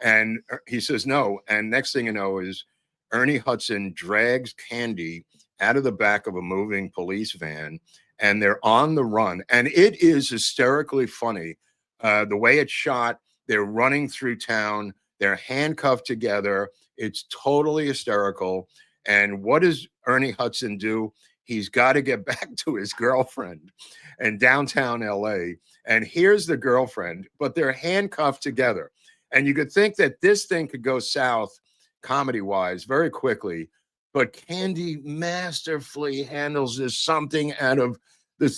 And he says, "No." And next thing you know is Ernie Hudson drags Candy out of the back of a moving police van, and they're on the run. And it is hysterically funny. The way it's shot, they're running through town, they're handcuffed together. It's totally hysterical. And what does Ernie Hudson do? He's got to get back to his girlfriend in downtown LA. And here's the girlfriend, but they're handcuffed together. And you could think that this thing could go south comedy-wise very quickly, but Candy masterfully handles this, something out of the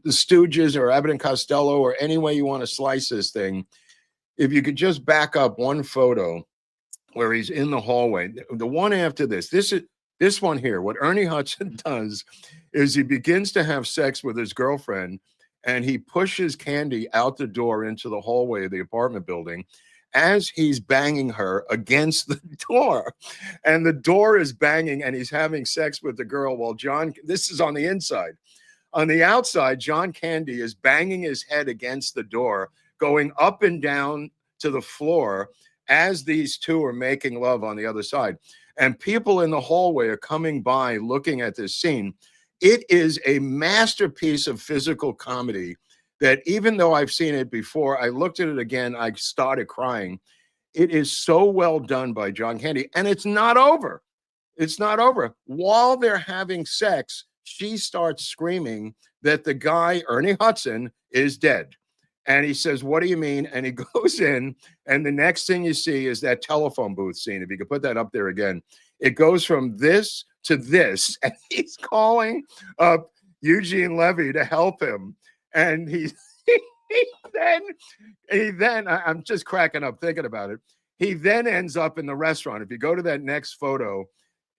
Stooges or Abbott and Costello, or any way you want to slice this thing. If you could just back up one photo where he's in the hallway, the one after this one here, what Ernie Hudson does is he begins to have sex with his girlfriend, and he pushes Candy out the door into the hallway of the apartment building as he's banging her against the door. And the door is banging, and he's having sex with the girl while this is on the inside. On the outside, John Candy is banging his head against the door, going up and down to the floor as these two are making love on the other side. And people in the hallway are coming by looking at this scene. It is a masterpiece of physical comedy. that even though I've seen it before, I looked at it again, I started crying. It is so well done by John Candy, and it's not over. It's not over. While they're having sex, she starts screaming that the guy, Ernie Hudson, is dead. And he says, "What do you mean?" And he goes in, and the next thing you see is that telephone booth scene. If you could put that up there again, it goes from this to this, and he's calling up Eugene Levy to help him. And I'm just cracking up thinking about it. He then ends up in the restaurant. If you go to that next photo,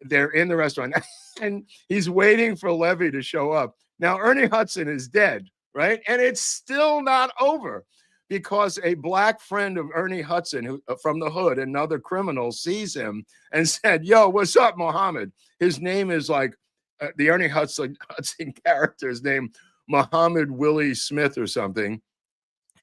they're in the restaurant, and he's waiting for Levy to show up. Now, Ernie Hudson is dead, right? And it's still not over, because a black friend of Ernie Hudson, who from the hood, another criminal, sees him and said, "Yo, what's up, Muhammad?" His name is like the Ernie Hudson character's name, Muhammad Willie Smith or something.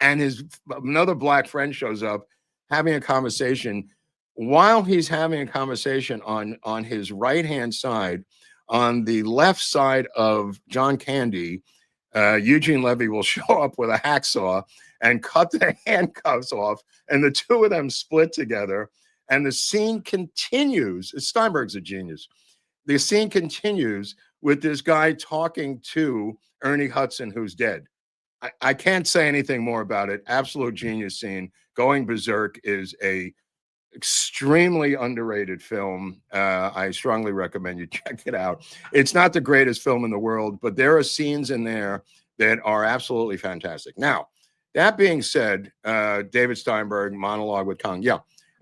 And another black friend shows up having a conversation. While he's having a conversation on his right-hand side, on the left side of John Candy, Eugene Levy will show up with a hacksaw and cut the handcuffs off, and the two of them split together, and the scene continues. Steinberg's a genius. The scene continues with this guy talking to Ernie Hudson, who's dead. I can't say anything more about it. Absolute genius scene. Going Berserk is a extremely underrated film. I strongly recommend you check it out. It's not the greatest film in the world, but there are scenes in there that are absolutely fantastic. Now, that being said, David Steinberg, monologue with Kong. Yeah,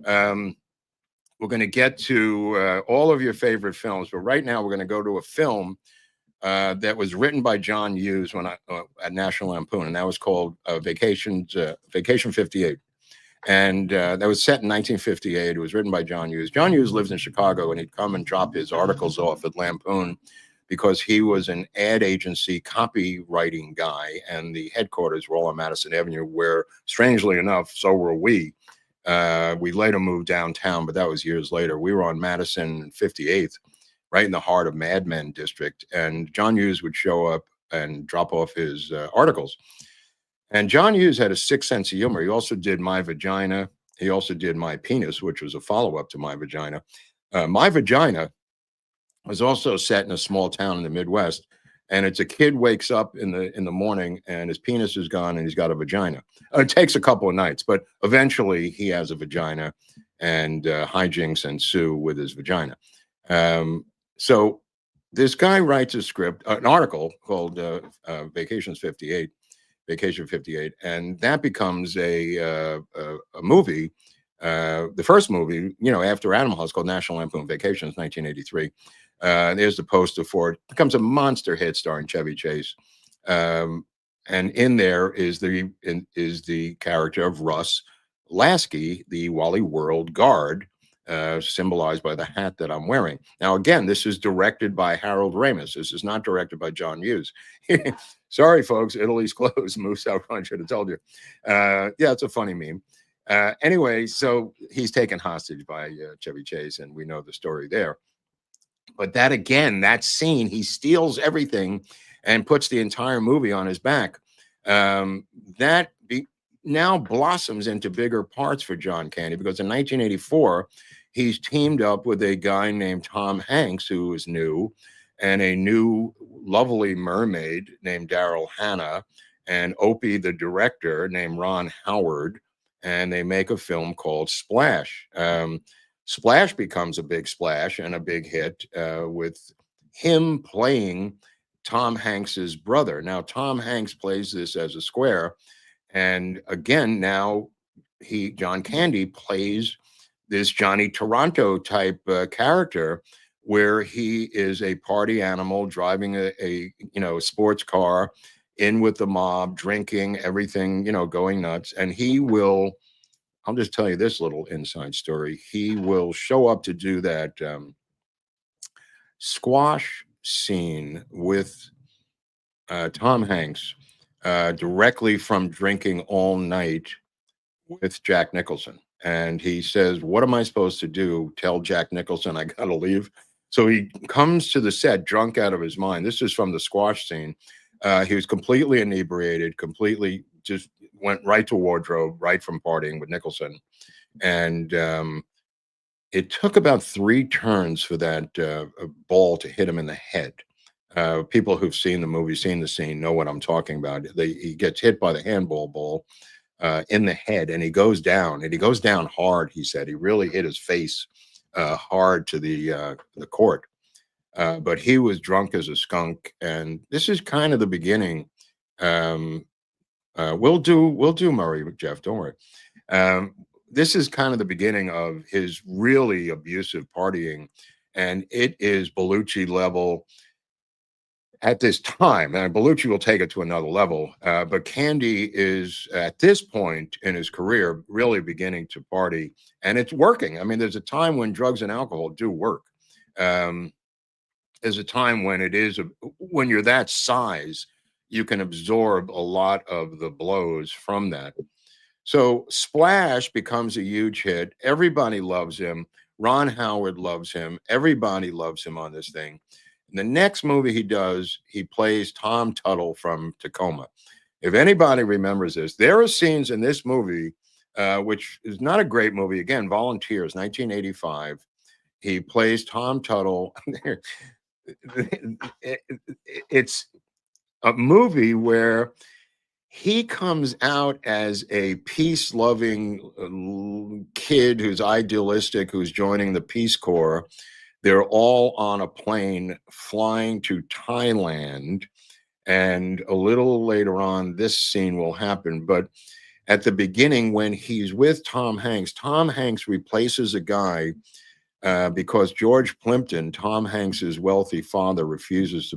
we're going to get to all of your favorite films, but right now we're going to go to a film that was written by John Hughes when at National Lampoon, and that was called Vacation 58. And that was set in 1958. It was written by John Hughes. John Hughes lives in Chicago, and he'd come and drop his articles off at Lampoon because he was an ad agency copywriting guy, and the headquarters were all on Madison Avenue, where, strangely enough, so were we. We later moved downtown, but that was years later. We were on Madison 58th, right in the heart of Mad Men District, and John Hughes would show up and drop off his articles. And John Hughes had a sixth sense of humor. He also did My Vagina. He also did My Penis, which was a follow-up to My Vagina. My Vagina was also set in a small town in the Midwest, and it's a kid wakes up in the morning and his penis is gone and he's got a vagina. It takes a couple of nights, but eventually he has a vagina, and hijinks ensue with his vagina. So this guy writes a script, an article called Vacation 58, and that becomes a movie. The first movie, after Animal House, called National Lampoon Vacations, 1983. There's the poster for it. Becomes a monster hit starring Chevy Chase. And in there is the character of Russ Lasky, the Wally World guard, symbolized by the hat that I'm wearing. Now, again, this is directed by Harold Ramis. This is not directed by John Hughes. Sorry, folks, Italy's closed. Moose out front, should have told you. Yeah, it's a funny meme. Anyway, so he's taken hostage by Chevy Chase, and we know the story there. But that scene, he steals everything and puts the entire movie on his back. Now blossoms into bigger parts for John Candy, because in 1984, he's teamed up with a guy named Tom Hanks, who is new, and a new lovely mermaid named Daryl Hannah, and Opie, the director, named Ron Howard, and they make a film called Splash. Splash becomes a big splash and a big hit with him playing Tom Hanks's brother. Now, Tom Hanks plays this as a square, and again, now John Candy plays this Johnny Toronto type character, where he is a party animal driving a sports car in with the mob, drinking everything, going nuts. And I'll just tell you this little inside story. He will show up to do that squash scene with Tom Hanks directly from drinking all night with Jack Nicholson. And he says, "What am I supposed to do? Tell Jack Nicholson I got to leave?" So he comes to the set drunk out of his mind. This is from the squash scene. He was completely inebriated, completely just went right to wardrobe, right from partying with Nicholson. And it took about 3 turns for that ball to hit him in the head. People who've seen the movie, seen the scene, know what I'm talking about. He gets hit by the handball ball in the head, and he goes down, and he goes down hard. He said he really hit his face hard to the court. But he was drunk as a skunk, and this is kind of the beginning. We'll do Murray, Jeff. Don't worry. This is kind of the beginning of his really abusive partying, and it is Bellucci level at this time. And Bellucci will take it to another level, but Candy is at this point in his career really beginning to party, and it's working. I mean, there's a time when drugs and alcohol do work. There's a time when when you're that size, you can absorb a lot of the blows from that. So Splash becomes a huge hit. Everybody loves him. Ron Howard loves him. Everybody loves him on this thing. In the next movie he does, he plays Tom Tuttle from Tacoma. If anybody remembers this, there are scenes in this movie, which is not a great movie. Again, Volunteers, 1985. He plays Tom Tuttle. It's a movie where he comes out as a peace-loving kid who's idealistic, who's joining the Peace Corps. They're all on a plane flying to Thailand, and a little later on, this scene will happen. But at the beginning, when he's with Tom Hanks replaces a guy because George Plimpton, Tom Hanks's wealthy father, refuses to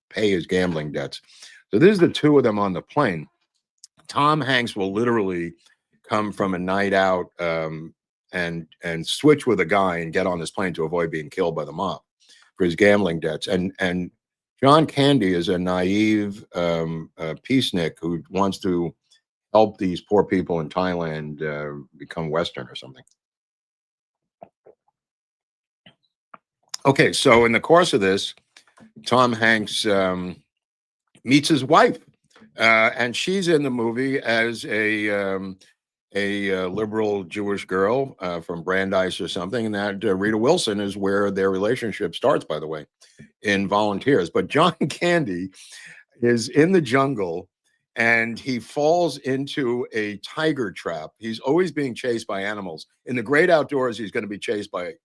pay his gambling debts. So there's the two of them on the plane. Tom Hanks will literally come from a night out and switch with a guy and get on this plane to avoid being killed by the mob for his gambling debts. And John Candy is a naive peacenik who wants to help these poor people in Thailand become Western or something. Okay, so in the course of this, Tom Hanks meets his wife, and she's in the movie as a liberal Jewish girl from Brandeis or something, and that Rita Wilson is where their relationship starts, by the way, in Volunteers. But John Candy is in the jungle, and he falls into a tiger trap. He's always being chased by animals. In the great outdoors, he's going to be chased by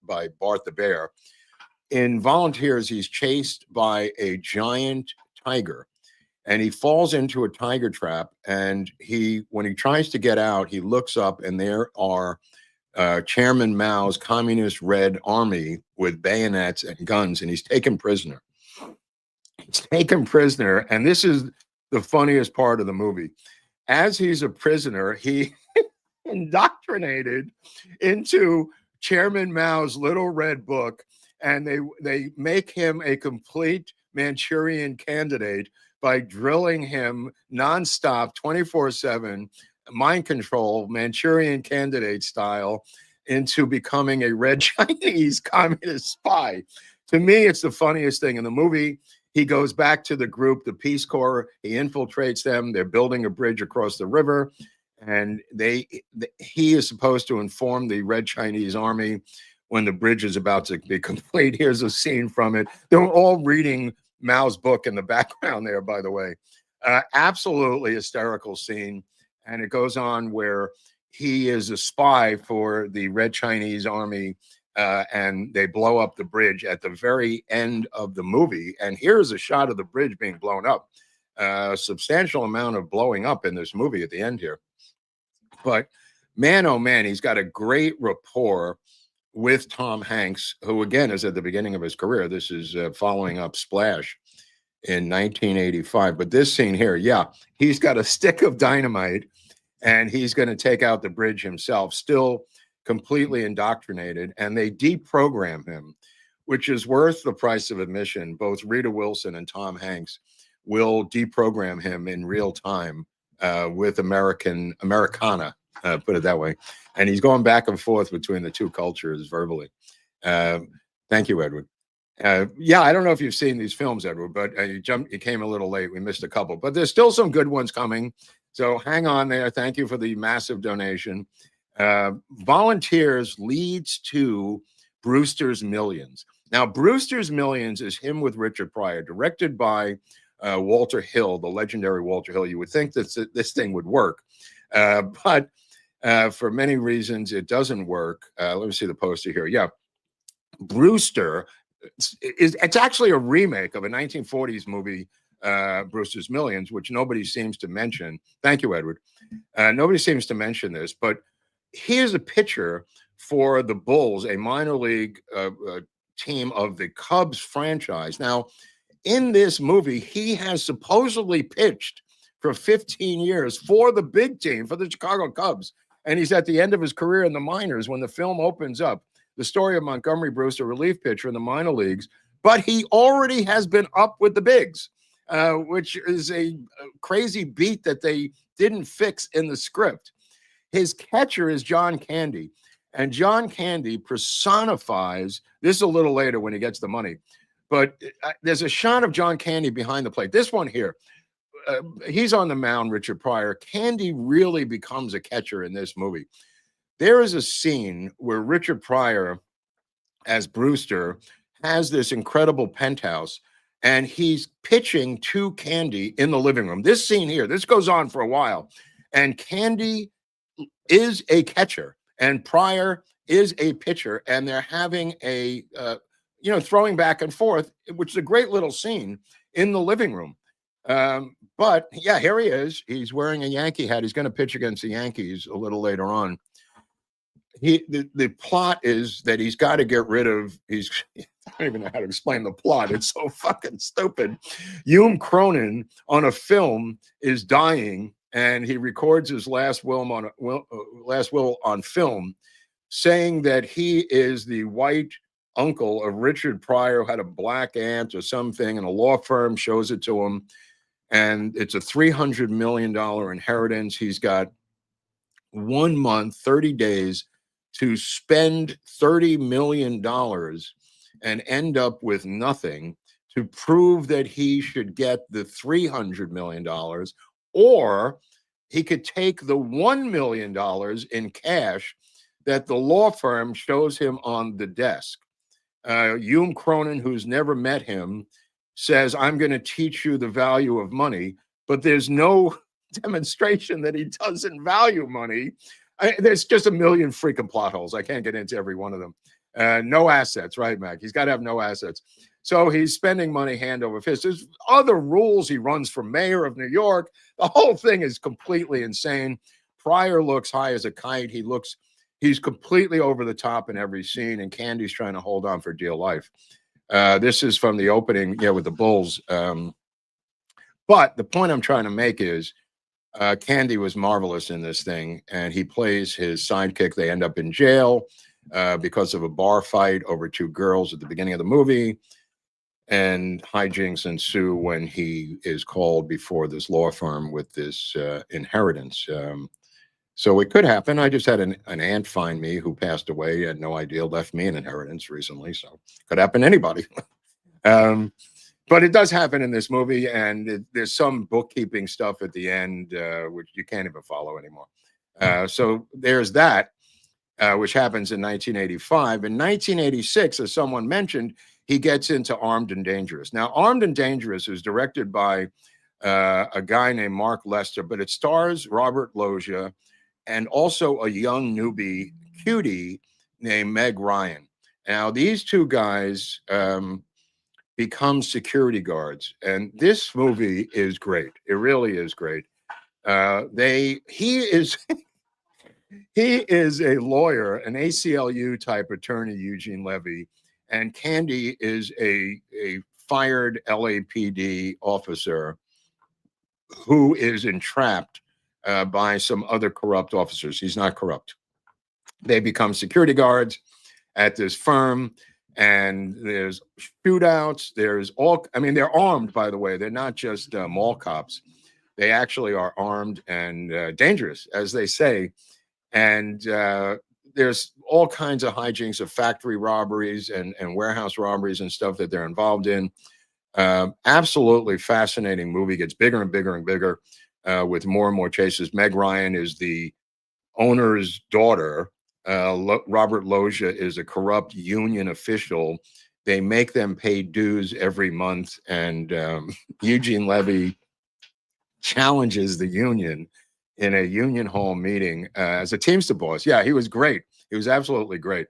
Bart the bear. In Volunteers, he's chased by a giant tiger, and he falls into a tiger trap. And when he tries to get out, he looks up, and there are Chairman Mao's Communist Red Army with bayonets and guns, and he's taken prisoner. He's taken prisoner, and this is the funniest part of the movie. As he's a prisoner, he indoctrinated into Chairman Mao's little red book, and they make him a complete Manchurian candidate by drilling him nonstop, 24/7, mind control, Manchurian candidate style, into becoming a red Chinese communist spy. To me, it's the funniest thing in the movie. He goes back to the group, the Peace Corps. He infiltrates them. They're building a bridge across the river, and he is supposed to inform the Red Chinese Army when the bridge is about to be complete. Here's a scene from it. They're all reading Mao's book in the background there, by the way. Absolutely hysterical scene. And it goes on where he is a spy for the Red Chinese Army, and they blow up the bridge at the very end of the movie. And here's a shot of the bridge being blown up. A substantial amount of blowing up in this movie at the end here. But man, oh man, he's got a great rapport with Tom Hanks, who again is at the beginning of his career. This is following up Splash in 1985. But this scene here, yeah, he's got a stick of dynamite, and he's going to take out the bridge himself, still completely indoctrinated, and they deprogram him, which is worth the price of admission. Both Rita Wilson and Tom Hanks will deprogram him in real time with Americana, put it that way. And he's going back and forth between the two cultures verbally. Thank you, Edward. Yeah, I don't know if you've seen these films, Edward, but you came a little late. We missed a couple, but there's still some good ones coming. So hang on there. Thank you for the massive donation. Volunteers leads to Brewster's Millions. Now, Brewster's Millions is him with Richard Pryor, directed by Walter Hill, the legendary Walter Hill. You would think that this thing would work, but for many reasons, it doesn't work. Let me see the poster here. Yeah, Brewster it's actually a remake of a 1940s movie, Brewster's Millions, which nobody seems to mention. Thank you, Edward. Nobody seems to mention this, but here's a picture for the Bulls, a minor league team of the Cubs franchise. Now, in this movie, he has supposedly pitched for 15 years for the big team, for the Chicago Cubs, and he's at the end of his career in the minors when the film opens up. The story of Montgomery Brewster, relief pitcher in the minor leagues, but he already has been up with the bigs, which is a crazy beat that they didn't fix in the script. His catcher is John Candy, and John Candy personifies, this is a little later when he gets the money, but there's a shot of John Candy behind the plate. This one here, he's on the mound, Richard Pryor. Candy really becomes a catcher in this movie. There is a scene where Richard Pryor, as Brewster, has this incredible penthouse, and he's pitching to Candy in the living room. This scene here, this goes on for a while, and Candy is a catcher, and Pryor is a pitcher, and they're having a, throwing back and forth, which is a great little scene in the living room. But yeah, here he is. He's wearing a Yankee hat. He's going to pitch against the Yankees a little later on. The plot is that he's got to get rid of, I don't even know how to explain the plot. It's so fucking stupid. Hume Cronin on a film is dying, and he records his last will on film, saying that he is the white uncle of Richard Pryor, who had a black aunt or something, and a law firm shows it to him, and it's a $300 million inheritance. He's got 1 month, 30 days to spend $30 million and end up with nothing to prove that he should get the $300 million, or he could take the $1 million in cash that the law firm shows him on the desk. Hume Cronin, who's never met him, says, I'm going to teach you the value of money, but there's no demonstration that he doesn't value money. There's just a million freaking plot holes. I can't get into every one of them. No assets, right, Mac? He's got to have no assets. So he's spending money hand over fist. There's other rules. He runs for mayor of New York. The whole thing is completely insane. Pryor looks high as a kite. He's completely over the top in every scene, and Candy's trying to hold on for dear life. This is from the opening, with the Bulls. But the point I'm trying to make is Candy was marvelous in this thing, and he plays his sidekick. They end up in jail because of a bar fight over two girls at the beginning of the movie, and hijinks ensue when he is called before this law firm with this inheritance. So it could happen. I just had an aunt find me who passed away, had no idea, left me an inheritance recently, so it could happen to anybody. But it does happen in this movie, and there's some bookkeeping stuff at the end, which you can't even follow anymore. So there's that, which happens in 1985. In 1986, as someone mentioned, he gets into Armed and Dangerous. Now, Armed and Dangerous is directed by a guy named Mark Lester, but it stars Robert Loggia and also a young newbie cutie named Meg Ryan. Now, these two guys become security guards, and this movie is great. It really is great. He is he is a lawyer, an ACLU type attorney, Eugene Levy, and Candy is a fired LAPD officer who is entrapped by some other corrupt officers. He's not corrupt. They become security guards at this firm, and there's shootouts. They're armed, by the way. They're not just mall cops. They actually are armed and dangerous, as they say. And there's all kinds of hijinks of factory robberies and warehouse robberies and stuff that they're involved in. Absolutely fascinating movie. Gets bigger and bigger and bigger with more and more chases. Meg Ryan is the owner's daughter. Robert Loggia is a corrupt union official. They make them pay dues every month, and Eugene Levy challenges the union in a union hall meeting as a Teamster boss. Yeah, he was great. He was absolutely great.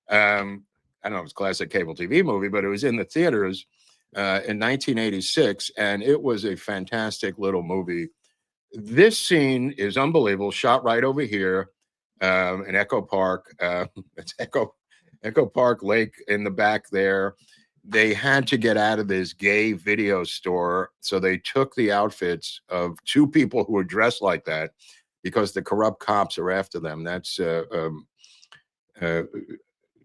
I don't know if it's a classic cable TV movie, but it was in the theaters in 1986, and it was a fantastic little movie. This scene is unbelievable. Shot right over here in Echo Park. It's Echo Park Lake in the back there. They had to get out of this gay video store, so they took the outfits of two people who were dressed like that because the corrupt cops are after them. That's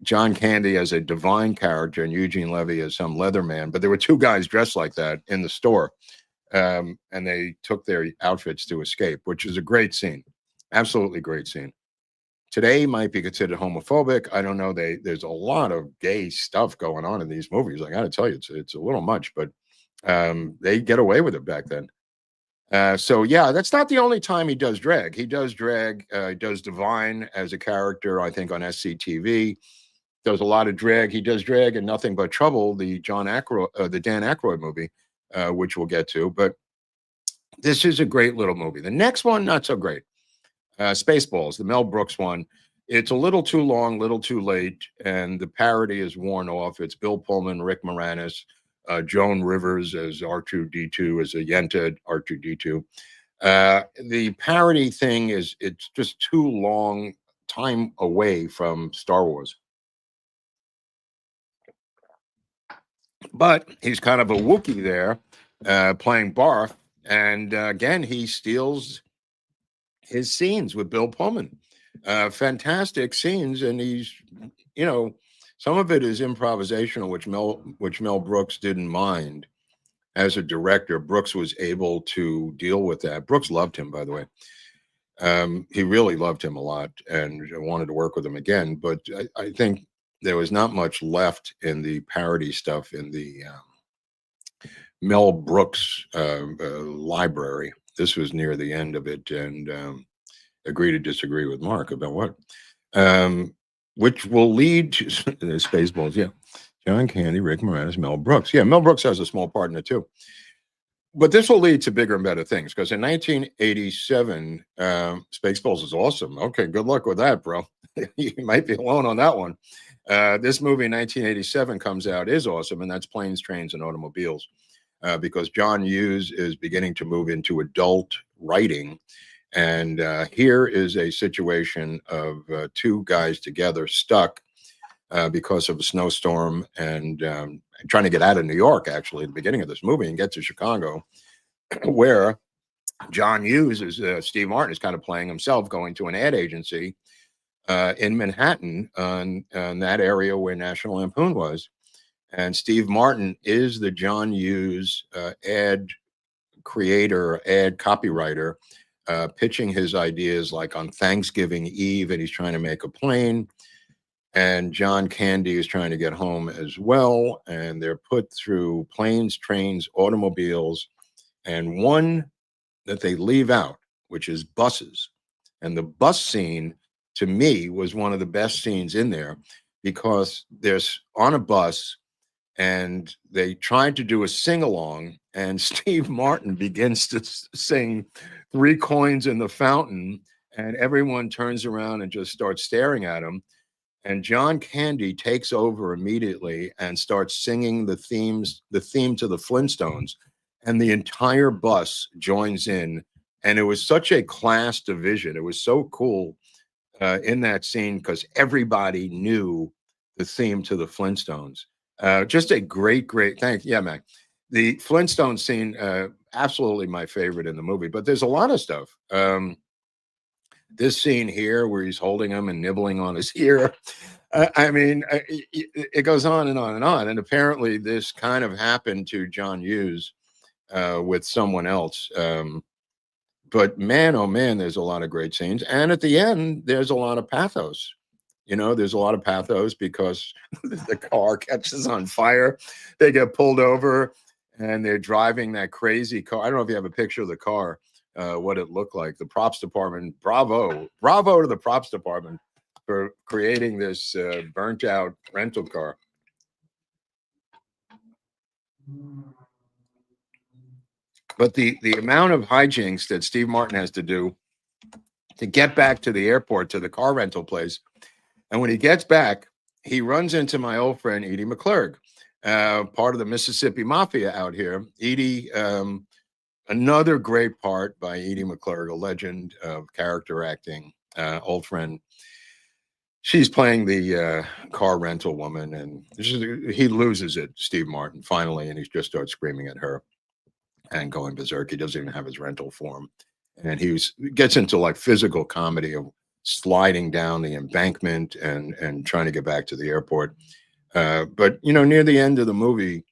John Candy as a divine character and Eugene Levy as some leather man. But there were two guys dressed like that in the store, and they took their outfits to escape, which is a great scene. Absolutely great scene. Today might be considered homophobic. I don't know. There's a lot of gay stuff going on in these movies. I got to tell you, it's a little much, but they get away with it back then. So yeah, that's not the only time he does drag. He does drag. He does Divine as a character, I think, on SCTV. Does a lot of drag. He does drag in Nothing But Trouble, the Dan Aykroyd movie, which we'll get to. But this is a great little movie. The next one, not so great. Spaceballs, the Mel Brooks one. It's a little too long, little too late, and the parody is worn off. It's Bill Pullman, Rick Moranis, Joan Rivers as R2-D2, as a Yenta R2-D2. The parody thing it's just too long time away from Star Wars. But he's kind of a Wookiee there, playing Barth, and again, he steals his scenes with Bill Pullman. Fantastic scenes, and he's, some of it is improvisational, which Mel Brooks didn't mind. As a director, Brooks was able to deal with that. Brooks loved him, by the way. He really loved him a lot and wanted to work with him again. But I think there was not much left in the parody stuff in the Mel Brooks library. This was near the end of it, and agree to disagree with Mark about what, which will lead to Spaceballs. Yeah, John Candy, Rick Moranis, Mel Brooks. Yeah, Mel Brooks has a small part in it too. But this will lead to bigger and better things, because in 1987, Spaceballs is awesome. Okay, good luck with that, bro. You might be alone on that one. This movie in 1987 comes out, is awesome, and that's Planes, Trains, and Automobiles. Because John Hughes is beginning to move into adult writing. And here is a situation of two guys together stuck because of a snowstorm and trying to get out of New York, actually, at the beginning of this movie, and get to Chicago, where John Hughes is Steve Martin is kind of playing himself, going to an ad agency in Manhattan, on that area where National Lampoon was. And Steve Martin is the John Hughes ad creator, ad copywriter, pitching his ideas like on Thanksgiving Eve, and he's trying to make a plane. And John Candy is trying to get home as well. And they're put through planes, trains, automobiles, and one that they leave out, which is buses. And the bus scene, to me, was one of the best scenes in there, because there's on a bus, and they tried to do a sing-along, and Steve Martin begins to sing Three Coins in the Fountain, and everyone turns around and just starts staring at him. And John Candy takes over immediately and starts singing the theme to the Flintstones, and the entire bus joins in. And it was such a class division. It was so cool in that scene, because everybody knew the theme to the Flintstones. Just a great, thank you. Yeah, man. The Flintstone scene, absolutely my favorite in the movie, but there's a lot of stuff. This scene here where he's holding him and nibbling on his ear. I mean, it goes on and on and on. And apparently this kind of happened to John Hughes with someone else. But man, oh man, there's a lot of great scenes. And at the end, there's a lot of pathos. You know, there's a lot of pathos because the car catches on fire. They get pulled over and they're driving that crazy car. I don't know if you have a picture of the car, what it looked like. The props department, bravo to the props department for creating this burnt out rental car. But the amount of hijinks that Steve Martin has to do to get back to the airport, to the car rental place. And when he gets back, he runs into my old friend, Edie McClurg, part of the Mississippi Mafia out here. Edie, another great part by Edie McClurg, a legend of character acting, old friend. She's playing the car rental woman, and he loses it, Steve Martin, finally, and he just starts screaming at her and going berserk. He doesn't even have his rental form. And he gets into like physical comedy of sliding down the embankment and trying to get back to the airport. But, you know, near the end of the movie,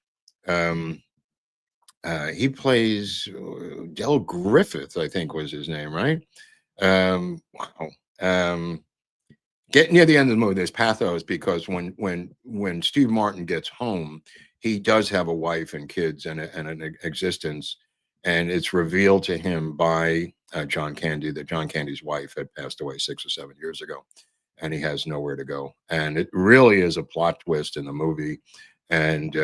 he plays Del Griffith, I think was his name, right? Wow. Get near the end of the movie, there's pathos because when Steve Martin gets home, he does have a wife and kids and an existence, and it's revealed to him by John Candy that John Candy's wife had passed away 6 or 7 years ago, and he has nowhere to go. And it really is a plot twist in the movie, and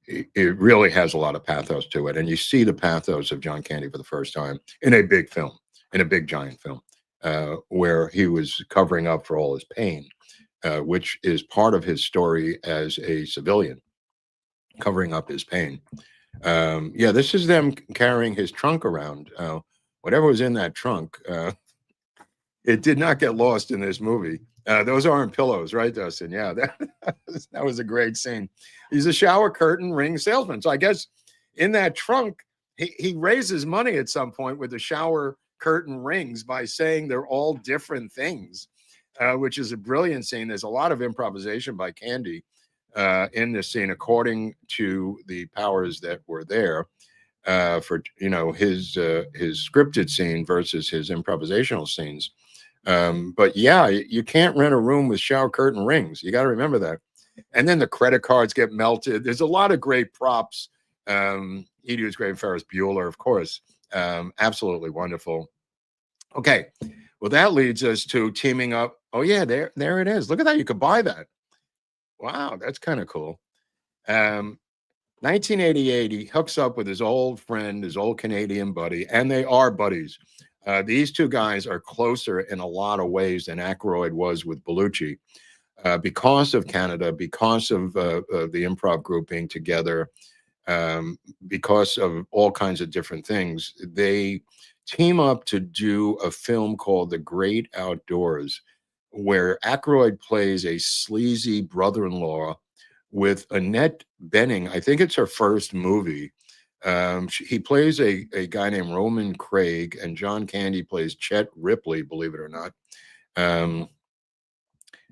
it really has a lot of pathos to it. And you see the pathos of John Candy for the first time in a big film, in a big giant film. Where he was covering up for all his pain, which is part of his story as a civilian, covering up his pain. Yeah, this is them carrying his trunk around. Whatever was in that trunk, it did not get lost in this movie. Those aren't pillows, right, Dustin? Yeah, that was a great scene. He's a shower curtain ring salesman. So I guess in that trunk, he raises money at some point with the shower curtain rings by saying they're all different things, which is a brilliant scene. There's a lot of improvisation by Candy in this scene, according to the powers that were there for, you know, his scripted scene versus his improvisational scenes. But yeah, you can't rent a room with shower curtain rings. You got to remember that. And then the credit cards get melted. There's a lot of great props. Edie was great. Ferris Bueller, of course. Absolutely wonderful. Okay, well, that leads us to teaming up. Oh yeah, there it is. Look at that. You could buy that. Wow, that's kind of cool. 1988, he hooks up with his old friend, his old Canadian buddy, and they are buddies. These two guys are closer in a lot of ways than Aykroyd was with Bellucci, because of Canada, because of the improv group being together, because of all kinds of different things. They team up to do a film called The Great Outdoors, where Aykroyd plays a sleazy brother-in-law with Annette Bening. I think it's her first movie. He plays a guy named Roman Craig, and John Candy plays Chet Ripley, believe it or not,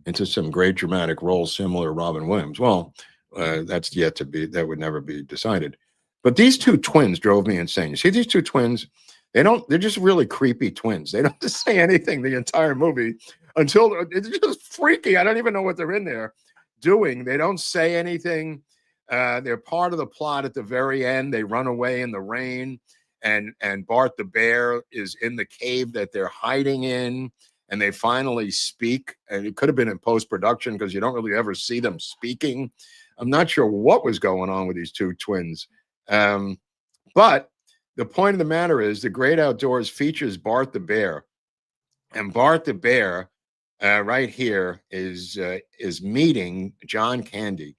into some great dramatic roles similar to Robin Williams. Well, that's yet to be, that would never be decided. But these two twins drove me insane. You see these two twins, they're just really creepy twins. They don't just say anything the entire movie until it's just freaky. I don't even know what they're in there doing. They don't say anything. They're part of the plot at the very end. They run away in the rain, and Bart the bear is in the cave that they're hiding in, and they finally speak. And it could have been in post-production because you don't really ever see them speaking. I'm not sure what was going on with these two twins. But the point of the matter is The Great Outdoors features Bart the bear, and Bart the bear right here is meeting John Candy.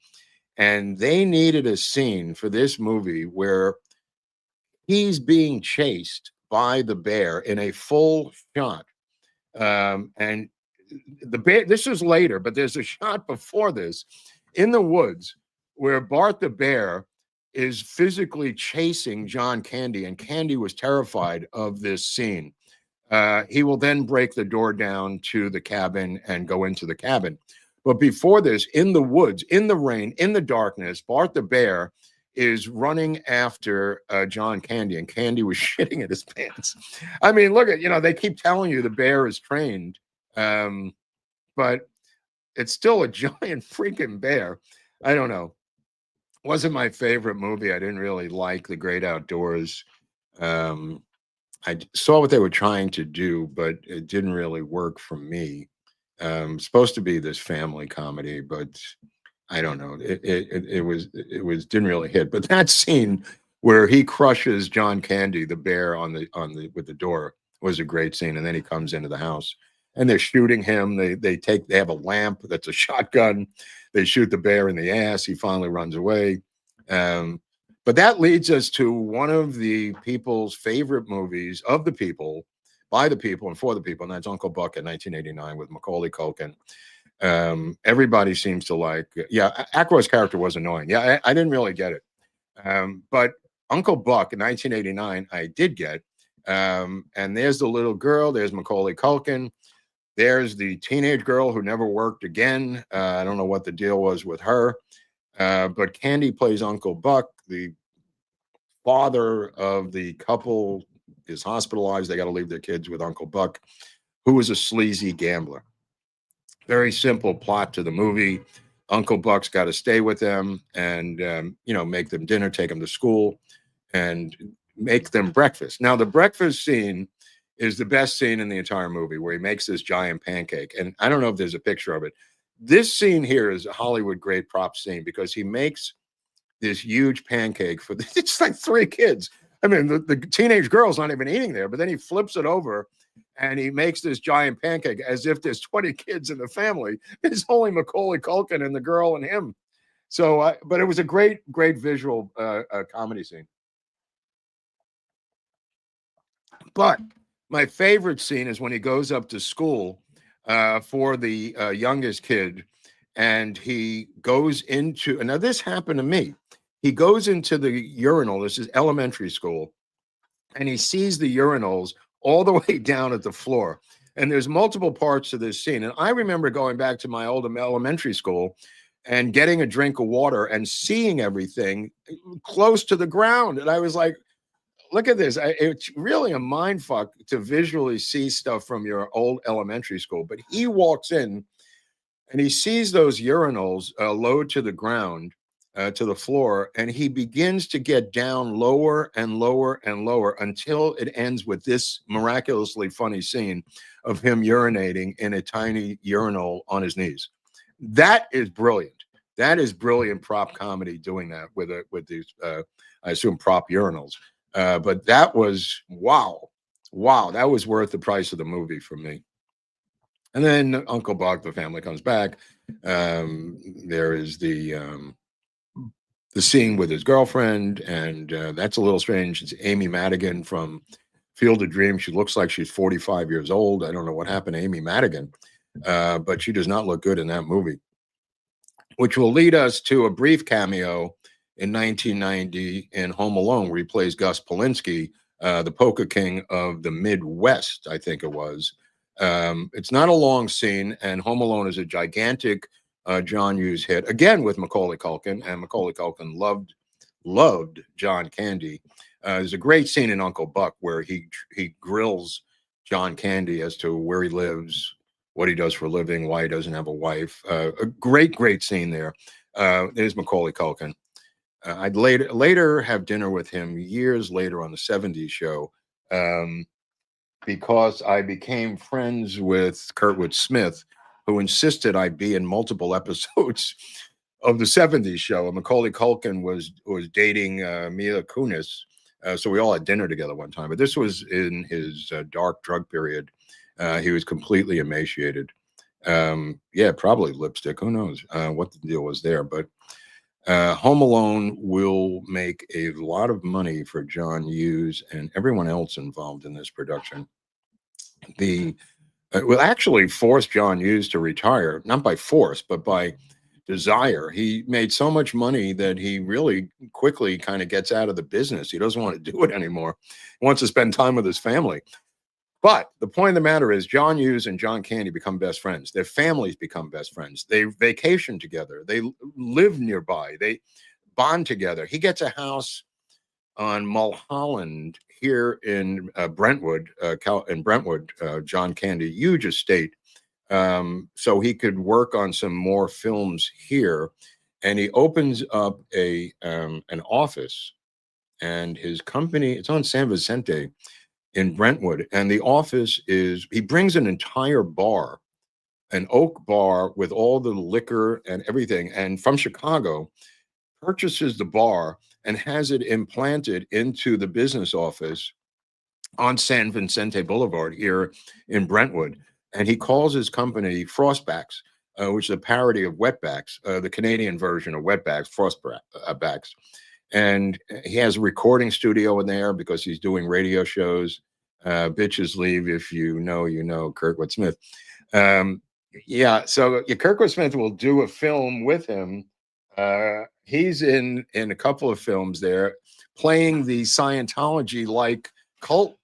And they needed a scene for this movie where he's being chased by the bear in a full shot. And the bear, this is later, but there's a shot before this in the woods where Bart the bear is physically chasing John Candy, and Candy was terrified of this scene. He will then break the door down to the cabin and go into the cabin. But before this, in the woods, in the rain, in the darkness, Bart the bear is running after John Candy, and Candy was shitting at his pants. I mean, look at, they keep telling you the bear is trained. But but it's still a giant freaking bear. I don't know. Wasn't my favorite movie. I didn't really like The Great Outdoors. Um, saw what they were trying to do, but it didn't really work for me. Supposed to be this family comedy, but I don't know. It was didn't really hit. But that scene where he crushes John Candy, the bear, on the with the door was a great scene. And then he comes into the house and they're shooting him. They have a lamp that's a shotgun. They shoot the bear in the ass. He finally runs away. Um, but that leads us to one of the people's favorite movies of the people, by the people, and for the people, and that's Uncle Buck in 1989 with Macaulay Culkin. Everybody seems to like. Yeah, Aykroyd's character was annoying. Yeah, I didn't really get it. But Uncle Buck in 1989, I did get. And there's the little girl. There's Macaulay Culkin. There's the teenage girl who never worked again. I don't know what the deal was with her. But Candy plays Uncle Buck. The father of the couple is hospitalized. They got to leave their kids with Uncle Buck, who is a sleazy gambler. Very simple plot to the movie. Uncle Buck's got to stay with them and, make them dinner, take them to school, and make them breakfast. Now, the breakfast scene is the best scene in the entire movie, where he makes this giant pancake. And I don't know if there's a picture of it. This scene here is a Hollywood great prop scene, because he makes this huge pancake for it's like 3 kids. I mean, the teenage girl's not even eating there, but then he flips it over and he makes this giant pancake as if there's 20 kids in the family. It's only Macaulay Culkin and the girl and him. So, but it was a great visual comedy scene. But my favorite scene is when he goes up to school for the youngest kid, and he goes into, and now this happened to me. He goes into the urinal. This is elementary school, and he sees the urinals all the way down at the floor. And there's multiple parts to this scene. And I remember going back to my old elementary school and getting a drink of water and seeing everything close to the ground. And I was like, look at this. It's really a mind fuck to visually see stuff from your old elementary school. But he walks in and he sees those urinals low to the ground, to the floor, and he begins to get down lower and lower and lower until it ends with this miraculously funny scene of him urinating in a tiny urinal on his knees. That is brilliant. That is brilliant prop comedy, doing that with these, I assume, prop urinals. But that was wow. That was worth the price of the movie for me. And then Uncle Buck, the family comes back. There is the scene with his girlfriend, and that's a little strange. It's Amy Madigan from Field of Dreams. She looks like she's 45 years old. I don't know what happened to Amy Madigan, but she does not look good in that movie, which will lead us to a brief cameo in 1990 in Home Alone, where he plays Gus Polinski, the poker king of the Midwest, I think it was. It's not a long scene, and Home Alone is a gigantic John Hughes hit, again with Macaulay Culkin, and Macaulay Culkin loved John Candy. There's a great scene in Uncle Buck where he grills John Candy as to where he lives, what he does for a living, why he doesn't have a wife. A great scene there. There's Macaulay Culkin. I'd later have dinner with him years later on the 70s show, because I became friends with Kurtwood Smith, who insisted I be in multiple episodes of the 70s show. And Macaulay Culkin was dating Mila Kunis. So we all had dinner together one time. But this was in his dark drug period. He was completely emaciated. Probably lipstick. Who knows what the deal was there. But Home Alone will make a lot of money for John Hughes and everyone else involved in this production. Will actually force John Hughes to retire, not by force, but by desire. He made so much money that he really quickly kind of gets out of the business. He doesn't want to do it anymore. He wants to spend time with his family. But the point of the matter is, John Hughes and John Candy become best friends. Their families become best friends. They vacation together. They live nearby. They bond together. He gets a house on Mulholland here in Brentwood, John Candy, huge estate. so he could work on some more films here. And he opens up an office, and his company, it's on San Vicente in Brentwood. And the office is, he brings an entire bar, an oak bar with all the liquor and everything, and from Chicago, purchases the bar and has it implanted into the business office on San Vicente Boulevard here in Brentwood. And he calls his company Frostbacks, which is a parody of Wetbacks, the Canadian version of Wetbacks, Frostbacks. And he has a recording studio in there because he's doing radio shows. Bitches leave if you know, Kirkwood Smith. Yeah, so Kirkwood Smith will do a film with him. He's in a couple of films there, playing the Scientology-like cult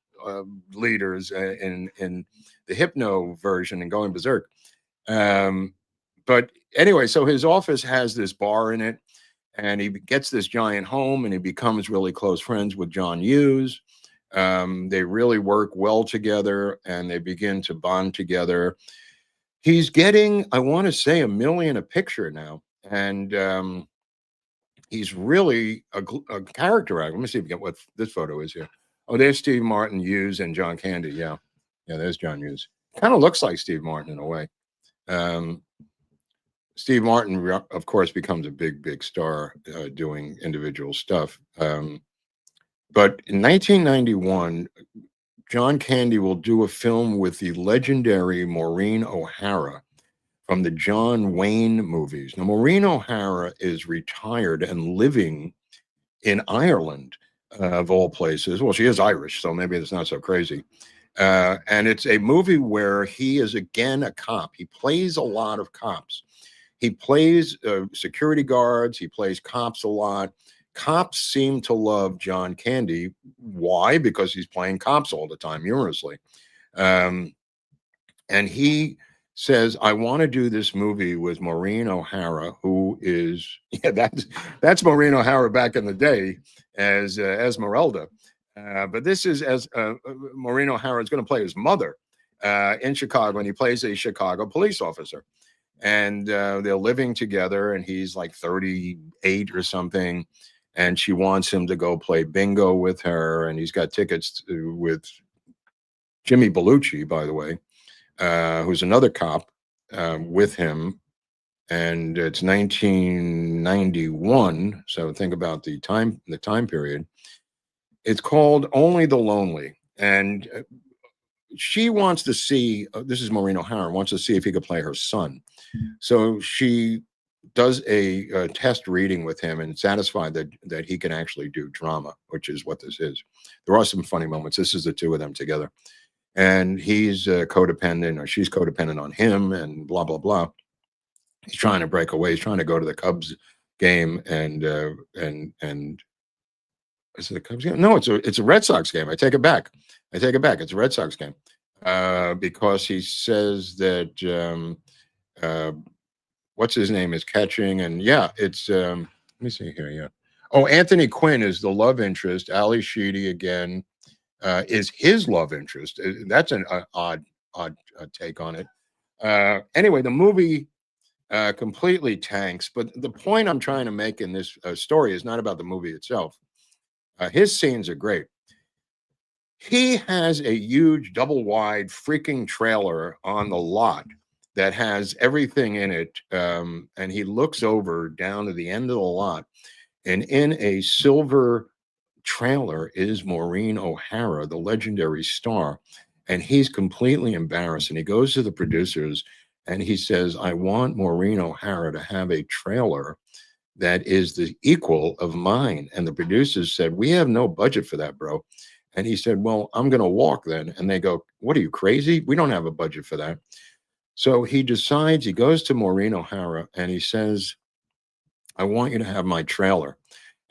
leaders in the hypno version and going berserk. But anyway, so his office has this bar in it, and he gets this giant home, and he becomes really close friends with John Hughes. They really work well together, and they begin to bond together. He's getting, I want to say, $1 million a picture now, and he's really a character actor. Let me see if we get what this photo is here. Oh, there's Steve Martin, Hughes, and John Candy. Yeah, there's John Hughes. Kind of looks like Steve Martin in a way. Steve Martin, of course, becomes a big star doing individual stuff. But in 1991, John Candy will do a film with the legendary Maureen O'Hara from the John Wayne movies. Now, Maureen O'Hara is retired and living in Ireland, of all places. Well, she is Irish, so maybe it's not so crazy. And it's a movie where he is again a cop. He plays a lot of cops. He plays security guards. He plays cops a lot. Cops seem to love John Candy. Why? Because he's playing cops all the time, humorously. And he says, I want to do this movie with Maureen O'Hara, who is, that's Maureen O'Hara back in the day as Esmeralda. But this is as Maureen O'Hara is going to play his mother in Chicago, and he plays a Chicago police officer. And they're living together, and he's like 38 or something, and she wants him to go play bingo with her, and he's got tickets with Jimmy Belushi, by the way, who's another cop with him. And it's 1991, so think about the time period. It's called Only the Lonely, and she wants to see, this is Maureen O'Hara, wants to see if he could play her son. So she does a test reading with him and satisfied that he can actually do drama, which is what this is. There are some funny moments. This is the two of them together. And he's codependent, or she's codependent on him, and blah, blah, blah. He's trying to break away. He's trying to go to the Cubs game, and is it the Cubs game? No, it's a Red Sox game. I take it back. It's a Red Sox game because he says that what's his name is catching, and yeah, it's let me see here. Yeah. Oh, Anthony Quinn is the love interest. Ali Sheedy again is his love interest. That's an odd take on it. Anyway, the movie completely tanks. But the point I'm trying to make in this story is not about the movie itself. His scenes are great. He has a huge double wide freaking trailer on the lot that has everything in it. And he looks over down to the end of the lot, and in a silver trailer is Maureen O'Hara, the legendary star. And he's completely embarrassed. And he goes to the producers and he says, I want Maureen O'Hara to have a trailer that is the equal of mine. And the producers said, we have no budget for that, bro. And he said, well, I'm going to walk then. And they go, what are you, crazy? We don't have a budget for that. So he decides, he goes to Maureen O'Hara and he says, I want you to have my trailer.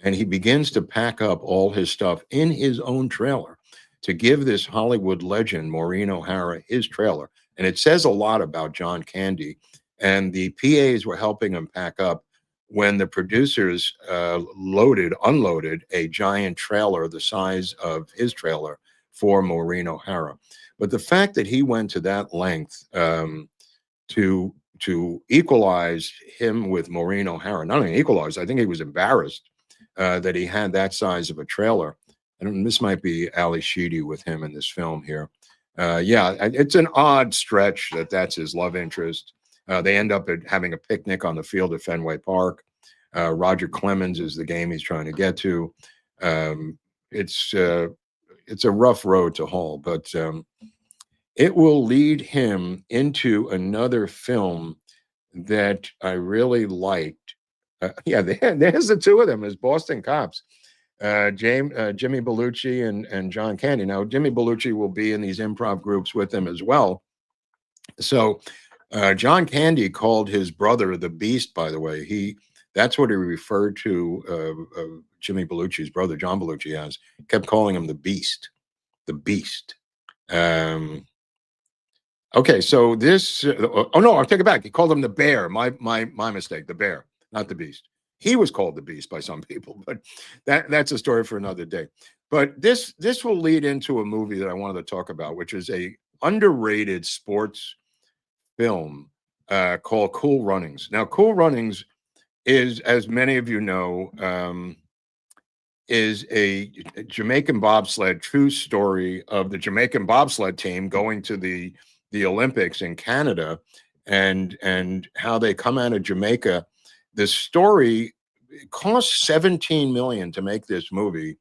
And he begins to pack up all his stuff in his own trailer to give this Hollywood legend, Maureen O'Hara, his trailer. And it says a lot about John Candy. And the PAs were helping him pack up when the producers unloaded a giant trailer the size of his trailer for Maureen O'Hara. But the fact that he went to that length to equalize him with Maureen O'Hara. Not only equalize, I think he was embarrassed that he had that size of a trailer. And this might be Ali Sheedy with him in this film here. Yeah, it's an odd stretch that that's his love interest. They end up having a picnic on the field at Fenway Park. Roger Clemens is the game he's trying to get to. It's a rough road to hoe, but it will lead him into another film that I really liked. Yeah, there's the two of them as Boston Cops. Jimmy Belushi and John Candy. Now, Jimmy Belushi will be in these improv groups with them as well. So, John Candy called his brother the Beast, by the way. That's what he referred to Jimmy Belushi's brother, John Belushi, as. He kept calling him the Beast. The Beast. Okay, so this. Oh no, I'll take it back. He called him the Bear. My mistake. The Bear, not the Beast. He was called the Beast by some people, but that's a story for another day. But this will lead into a movie that I wanted to talk about, which is a underrated sports film called Cool Runnings. Now, Cool Runnings is, as many of you know, is a Jamaican bobsled true story of the Jamaican bobsled team going to the Olympics in Canada, and how they come out of Jamaica. The story cost $17 million to make this movie,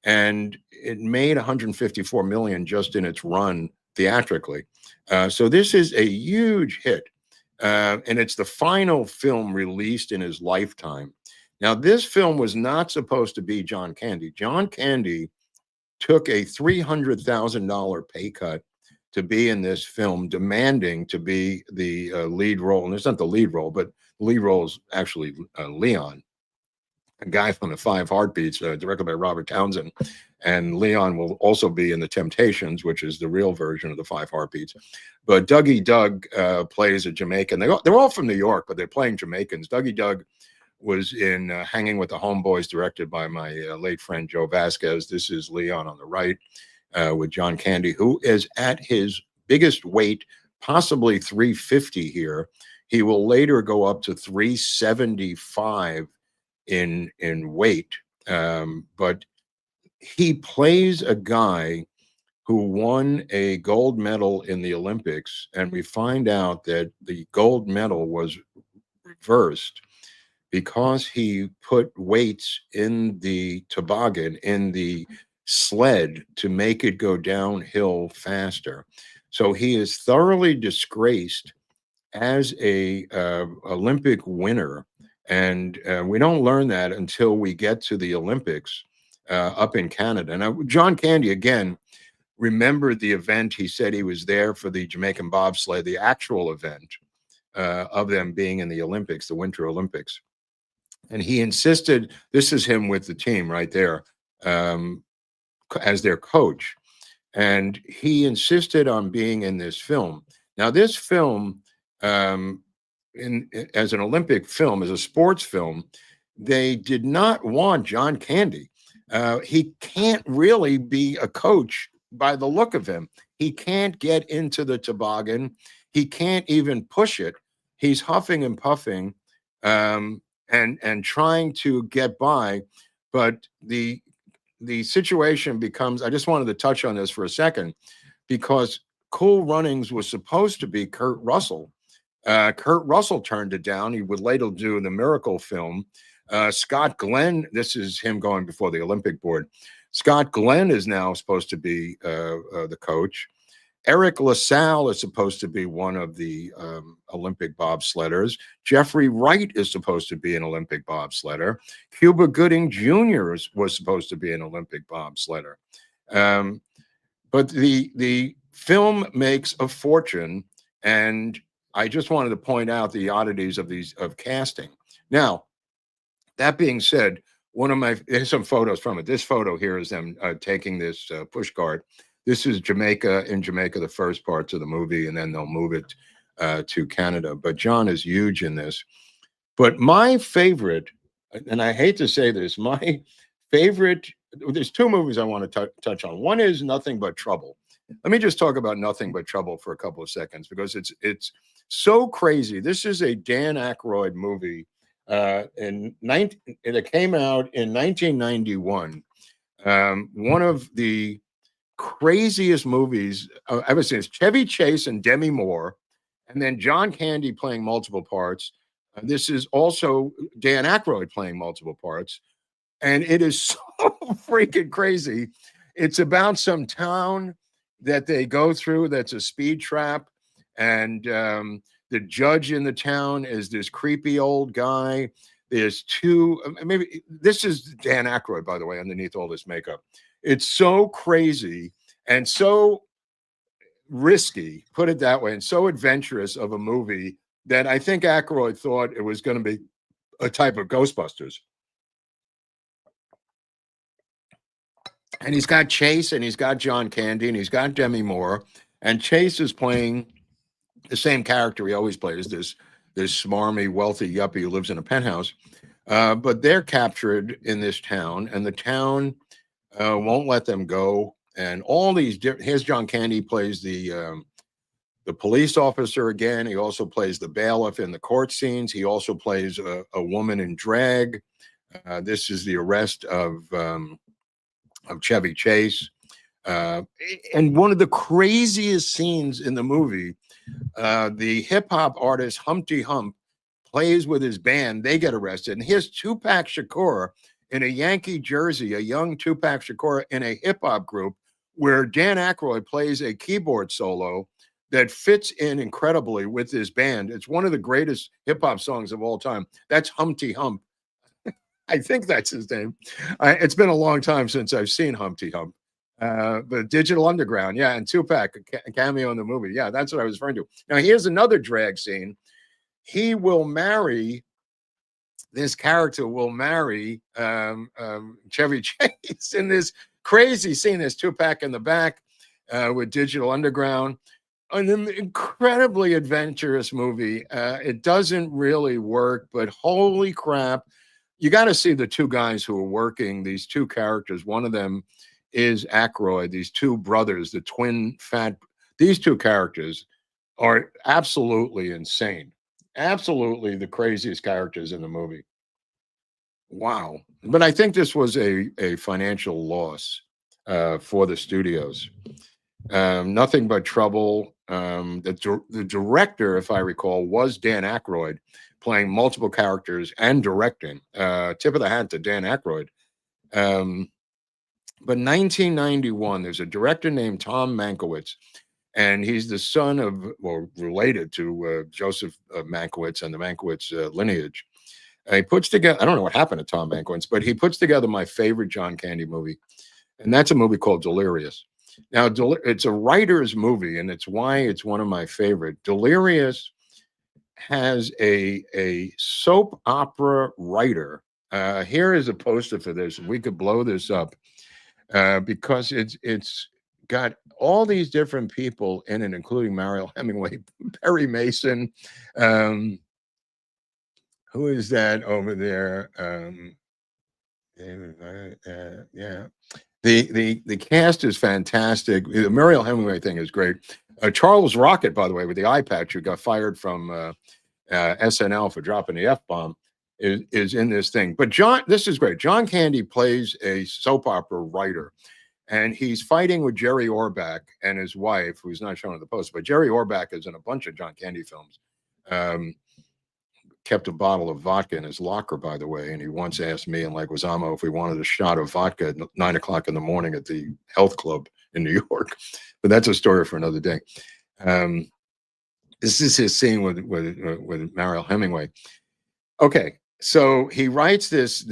and it made $154 million just in its run theatrically. So this is a huge hit, and it's the final film released in his lifetime. Now, this film was not supposed to be John Candy. John Candy took a $300,000 pay cut to be in this film, demanding to be the lead role. And it's not the lead role, but the lead role is actually Leon, a guy from the Five Heartbeats, directed by Robert Townsend. And Leon will also be in The Temptations, which is the real version of the Five Heartbeats. But Dougie Doug plays a Jamaican. They're all from New York, but they're playing Jamaicans. Dougie Doug was in Hanging with the Homeboys, directed by my late friend Joe Vasquez. This is Leon on the right, with John Candy, who is at his biggest weight, possibly 350 here. He will later go up to 375 in weight. But he plays a guy who won a gold medal in the Olympics, and we find out that the gold medal was reversed because he put weights in the toboggan, in the sled, to make it go downhill faster. So he is thoroughly disgraced as a Olympic winner, and we don't learn that until we get to the Olympics up in Canada. Now, John Candy, again, remembered the event. He said he was there for the Jamaican bobsled, the actual event of them being in the Olympics, the Winter Olympics. And he insisted, this is him with the team right there, as their coach. And he insisted on being in this film. Now, this film, as an Olympic film, as a sports film, they did not want John Candy. He can't really be a coach by the look of him. He can't get into the toboggan. He can't even push it. He's huffing and puffing, and trying to get by. But the situation becomes, I just wanted to touch on this for a second, because Cool Runnings was supposed to be Kurt Russell. Kurt Russell turned it down. He would later do the Miracle film. Scott Glenn, this is him going before the Olympic board. Scott Glenn is now supposed to be the coach. Eric LaSalle is supposed to be one of the Olympic bobsledders. Jeffrey Wright is supposed to be an Olympic bobsledder. Cuba Gooding Jr. was supposed to be an Olympic bobsledder. But the film makes a fortune, and I just wanted to point out the oddities of casting. Now, that being said, here's some photos from it. This photo here is them taking this push cart. This is Jamaica, the first parts of the movie, and then they'll move it to Canada. But John is huge in this. But my favorite, and I hate to say this, my favorite, there's two movies I want to touch on. One is Nothing But Trouble. Let me just talk about Nothing But Trouble for a couple of seconds, because it's So crazy. This is a Dan Aykroyd movie. It came out in 1991. One of the craziest movies I've ever seen. It's Chevy Chase and Demi Moore, and then John Candy playing multiple parts. This is also Dan Aykroyd playing multiple parts, and it is so freaking crazy. It's about some town that they go through that's a speed trap, and the judge in the town is this creepy old guy. There's two, maybe this is Dan Aykroyd, by the way, underneath all this makeup. It's so crazy and so risky, put it that way, and so adventurous of a movie that I think Aykroyd thought it was going to be a type of Ghostbusters. And he's got Chase, and he's got John Candy, and he's got Demi Moore, and Chase is playing the same character he always plays, this smarmy, wealthy yuppie who lives in a penthouse. But they're captured in this town, and the town won't let them go. And all these here's John Candy plays the police officer again. He also plays the bailiff in the court scenes. He also plays a woman in drag. This is the arrest of Chevy Chase. And one of the craziest scenes in the movie, the hip hop artist Humpty Hump plays with his band. They get arrested. And here's Tupac Shakur in a Yankee jersey, a young Tupac Shakur in a hip hop group where Dan Aykroyd plays a keyboard solo that fits in incredibly with his band. It's one of the greatest hip hop songs of all time. That's Humpty Hump. I think that's his name. It's been a long time since I've seen Humpty Hump. But Digital Underground, yeah, and Tupac, a cameo in the movie. Yeah, that's what I was referring to. Now, here's another drag scene. He will marry, this character will marry Chevy Chase in this crazy scene. There's Tupac in the back with Digital Underground. An incredibly adventurous movie. It doesn't really work, but holy crap. You got to see the two guys who are working these two characters. One of them is Aykroyd, these two brothers, the twin fat. These two characters are absolutely insane. Absolutely the craziest characters in the movie. Wow. But I think this was a financial loss for the studios. Nothing but trouble. The director, if I recall, was Dan Aykroyd, playing multiple characters and directing. Tip of the hat to Dan Aykroyd. But 1991, there's a director named Tom Mankiewicz, and he's the son of, well, related to Joseph Mankiewicz and the Mankiewicz lineage. He puts together, I don't know what happened to Tom Mankiewicz, but he puts together my favorite John Candy movie, and that's a movie called Delirious. Now, it's a writer's movie, and it's why it's one of my favorite. Delirious has a soap opera writer. Here is a poster for this. We could blow this up because it's got all these different people in it, including Mariel Hemingway, Perry Mason. Who is that over there? Yeah. The cast is fantastic. The Mariel Hemingway thing is great. Charles Rocket, by the way, with the eye patch, who got fired from SNL for dropping the F-bomb, is in this thing. But this is great. John Candy plays a soap opera writer, and he's fighting with Jerry Orbach and his wife, who's not shown in the post, but Jerry Orbach is in a bunch of John Candy films. Kept a bottle of vodka in his locker, by the way, and he once asked me and Leguizamo if we wanted a shot of vodka at 9 o'clock in the morning at the health club in New York. But that's a story for another day. This is his scene with Mariel Hemingway. Okay, so he writes this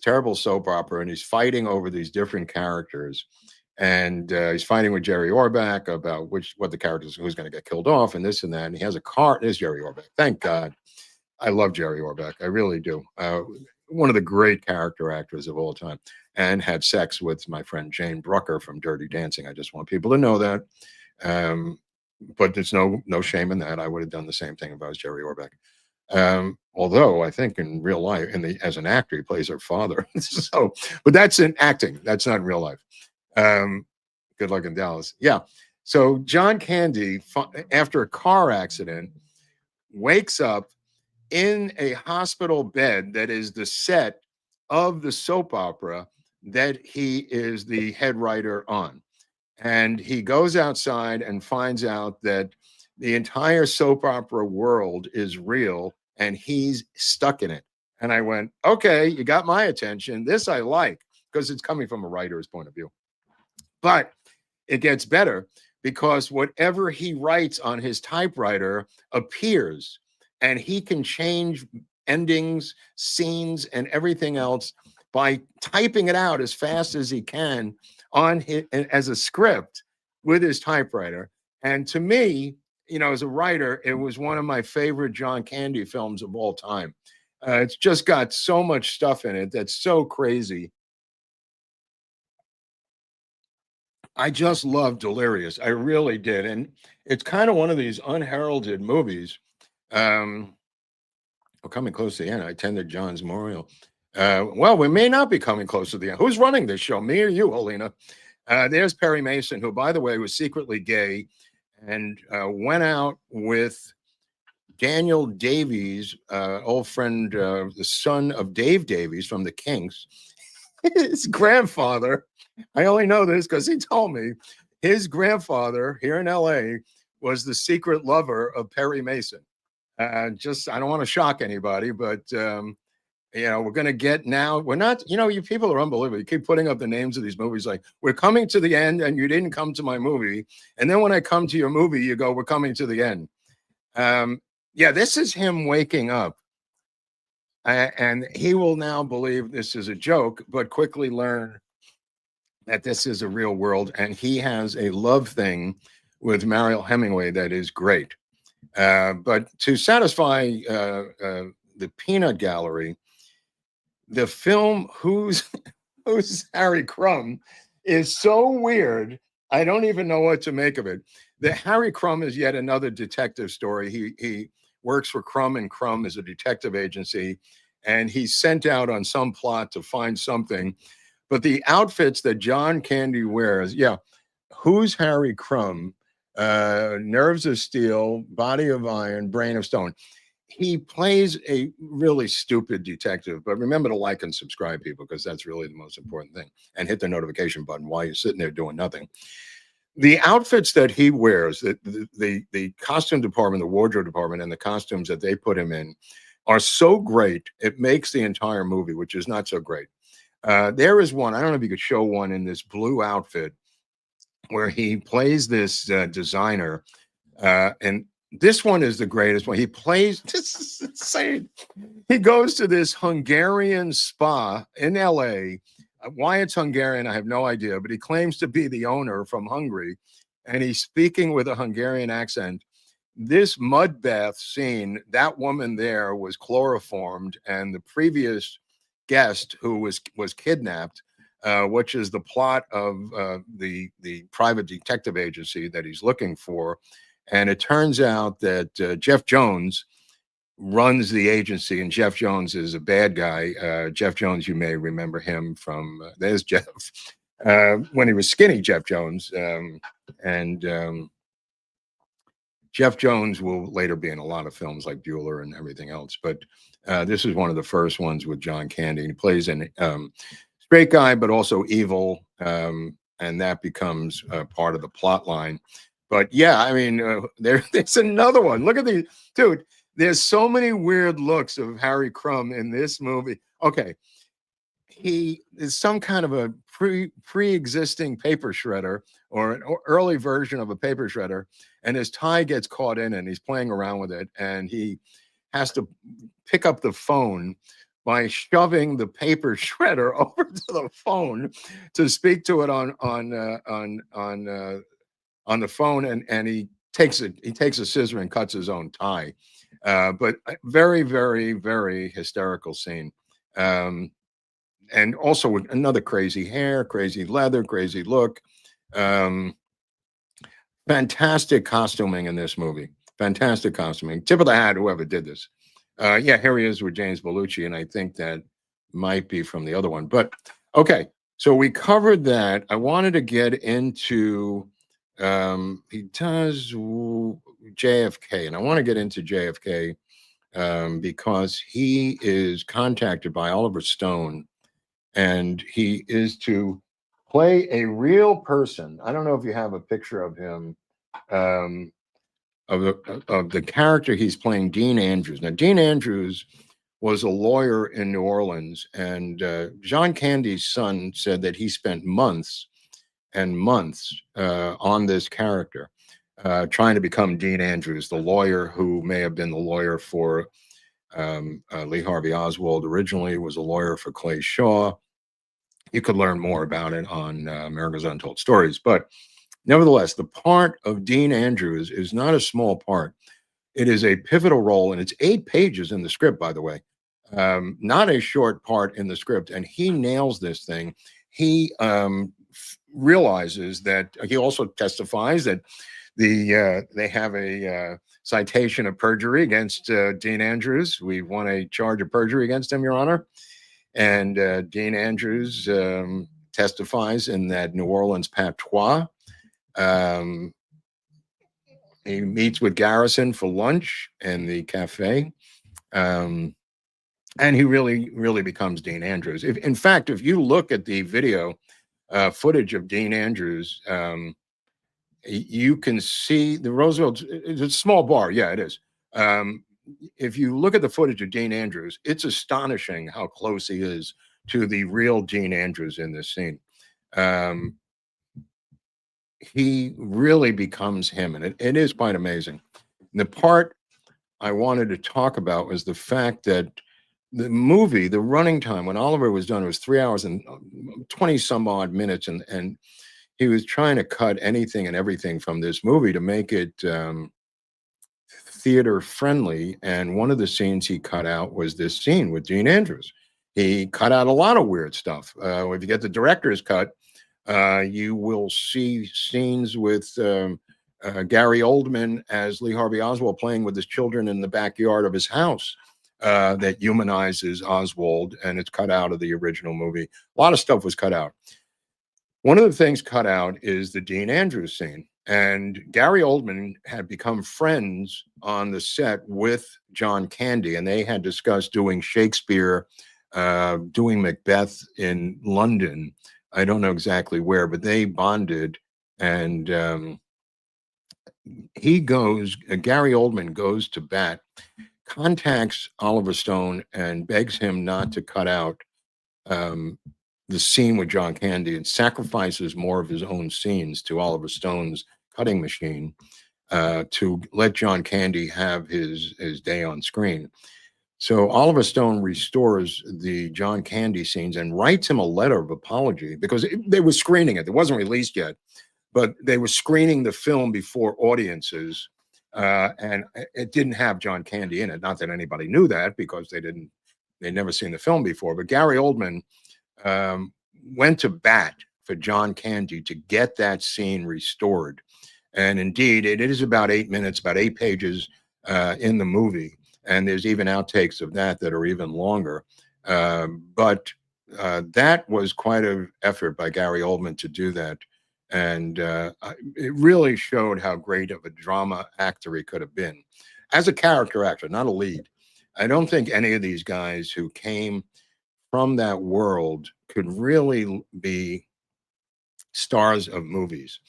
terrible soap opera, and he's fighting over these different characters, and he's fighting with Jerry Orbach about what the characters, who's going to get killed off, and this and that. And he has a car. There's Jerry Orbach. Thank God. I love Jerry Orbach. I really do. One of the great character actors of all time, and had sex with my friend Jane Brucker from Dirty Dancing. I just want people to know that. But there's no shame in that. I would have done the same thing if I was Jerry Orbach. Although I think in real life, as an actor, he plays her father. But that's in acting. That's not in real life. Good luck in Dallas. Yeah. So John Candy, after a car accident, wakes up in a hospital bed that is the set of the soap opera that he is the head writer on. And he goes outside and finds out that the entire soap opera world is real and he's stuck in it. And I went, okay, you got my attention. This I like because it's coming from a writer's point of view. But it gets better because whatever he writes on his typewriter appears and he can change endings, scenes, and everything else by typing it out as fast as he can on his, as a script with his typewriter. And to me, you know, as a writer, it was one of my favorite John Candy films of all time. It's just got so much stuff in it that's so crazy. I just love Delirious. I really did. And it's kind of one of these unheralded movies. We're coming close to the end. I attended John's memorial. Well, we may not be coming close to the end. Who's running this show, me or you, Helena? There's Perry Mason, who, by the way, was secretly gay and went out with Daniel Davies, old friend, the son of Dave Davies from the Kinks. His grandfather, I only know this because he told me, his grandfather here in LA was the secret lover of Perry Mason. Just, I don't want to shock anybody, but you know, we're going to get now. We're not, you know, you people are unbelievable. You keep putting up the names of these movies like, we're coming to the end and you didn't come to my movie. And then when I come to your movie, you go, we're coming to the end. Yeah, this is him waking up. And he will now believe this is a joke, but quickly learn that this is a real world. And he has a love thing with Mariel Hemingway that is great. But to satisfy the peanut gallery, the film Who's Harry Crumb is so weird. I don't even know what to make of it. The Harry Crumb is yet another detective story. He works for Crumb, and Crumb is a detective agency, and he's sent out on some plot to find something. But the outfits that John Candy wears, yeah, Who's Harry Crumb? Nerves of steel, body of iron, brain of stone. He plays a really stupid detective, but remember to like and subscribe, people, because that's really the most important thing. And hit the notification button while you're sitting there doing nothing. The outfits that he wears, the costume department, the wardrobe department, and the costumes that they put him in are so great, it makes the entire movie, which is not so great. There is one, I don't know if you could show one in this blue outfit, where he plays this designer, and this one is the greatest one. He plays, this is insane. He goes to this Hungarian spa in LA. Why it's Hungarian, I have no idea, but he claims to be the owner from Hungary, and he's speaking with a Hungarian accent. This mud bath scene, that woman there was chloroformed, and the previous guest who was kidnapped, which is the plot of the private detective agency that he's looking for. And it turns out that Jeff Jones runs the agency, and Jeff Jones is a bad guy. Jeff Jones, you may remember him from, there's Jeff, when he was skinny Jeff Jones. Jeff Jones will later be in a lot of films like Bueller and everything else. But this is one of the first ones with John Candy. He plays an straight guy, but also evil. And that becomes part of the plot line. But yeah, I mean, there's another one. Look at these, dude. There's so many weird looks of Harry Crumb in this movie. Okay, he is some kind of a pre-existing paper shredder, or an early version of a paper shredder, and his tie gets caught in it, and he's playing around with it, and he has to pick up the phone by shoving the paper shredder over to the phone to speak to it on the phone, and he takes a scissor and cuts his own tie. But very, very, very hysterical scene. And also with another crazy hair, crazy leather, crazy look. Fantastic costuming in this movie. Fantastic costuming. Tip of the hat, whoever did this. Yeah, here he is with James Belushi, and I think that might be from the other one. But okay, so we covered that. I wanted to get into He does JFK, and I want to get into JFK because he is contacted by Oliver Stone, and he is to play a real person. I don't know if you have a picture of him, um, of the character he's playing, Dean Andrews. Now, Dean Andrews was a lawyer in New Orleans, and John Candy's son said that he spent months and months on this character, trying to become Dean Andrews, the lawyer who may have been the lawyer for Lee Harvey Oswald. Originally was a lawyer for Clay Shaw. You could learn more about it on America's Untold Stories. But nevertheless, the part of Dean Andrews is not a small part. It is a pivotal role, and it's 8 pages in the script, by the way. Not a short part in the script, and he nails this thing. He realizes that he also testifies that they have a citation of perjury against Dean Andrews. We won a charge of perjury against him, Your Honor. And Dean Andrews testifies in that New Orleans patois. He meets with Garrison for lunch in the cafe. And he really becomes Dean Andrews. In fact, if you look at the video footage of Dean Andrews, you can see the Roosevelt. It's a small bar. Yeah, it is. If you look at the footage of Dean Andrews, it's astonishing how close he is to the real Dean Andrews in this scene. He really becomes him, and it is quite amazing. And the part I wanted to talk about was the fact that the movie, the running time when Oliver was done, was 3 hours and 20 some odd minutes, and he was trying to cut anything and everything from this movie to make it theater friendly. And one of the scenes he cut out was this scene with Dean Andrews. He cut out a lot of weird stuff. If you get the director's cut, you will see scenes with Gary Oldman as Lee Harvey Oswald playing with his children in the backyard of his house that humanizes Oswald, and it's cut out of the original movie. A lot of stuff was cut out. One of the things cut out is the Dean Andrews scene. And Gary Oldman had become friends on the set with John Candy, and they had discussed doing Shakespeare, doing Macbeth in London. I don't know exactly where, but they bonded. And Gary Oldman goes to bat, contacts Oliver Stone and begs him not to cut out the scene with John Candy, and sacrifices more of his own scenes to Oliver Stone's cutting machine to let John Candy have his day on screen. So Oliver Stone restores the John Candy scenes and writes him a letter of apology, because they were screening it. It wasn't released yet, but they were screening the film before audiences, and it didn't have John Candy in it. Not that anybody knew that, because they'd never seen the film before. But Gary Oldman went to bat for John Candy to get that scene restored. And indeed, it is about 8 minutes, about 8 pages in the movie. And there's even outtakes of that are even longer. But that was quite an effort by Gary Oldman to do that. And it really showed how great of a drama actor he could have been as a character actor, not a lead. I don't think any of these guys who came from that world could really be stars of movies.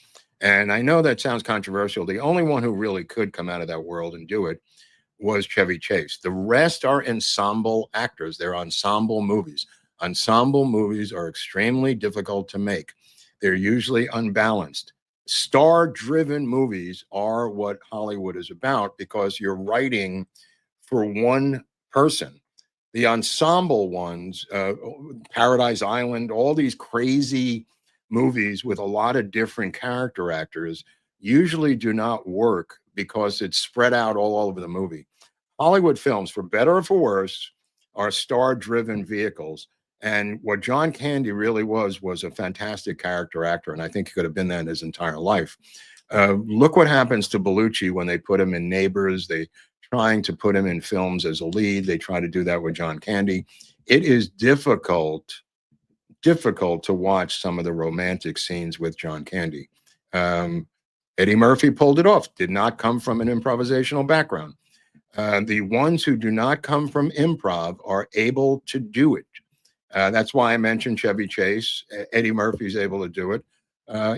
And I know that sounds controversial. The only one who really could come out of that world and do it was Chevy Chase. The rest are ensemble actors. They're ensemble movies. Ensemble movies are extremely difficult to make. They're usually unbalanced. Star-driven movies are what Hollywood is about, because you're writing for one person. The ensemble ones, Paradise Island, all these crazy movies with a lot of different character actors usually do not work because it's spread out all over the movie. Hollywood films, for better or for worse, are star-driven vehicles. And what John Candy really was a fantastic character actor, and I think he could have been that his entire life. Look what happens to Bellucci when they put him in Neighbors. They trying to put him in films as a lead. They try to do that with John Candy. It is difficult to watch some of the romantic scenes with John Candy. Eddie Murphy pulled it off, did not come from an improvisational background. The ones who do not come from improv are able to do it. That's why I mentioned Chevy Chase. Eddie Murphy's able to do it.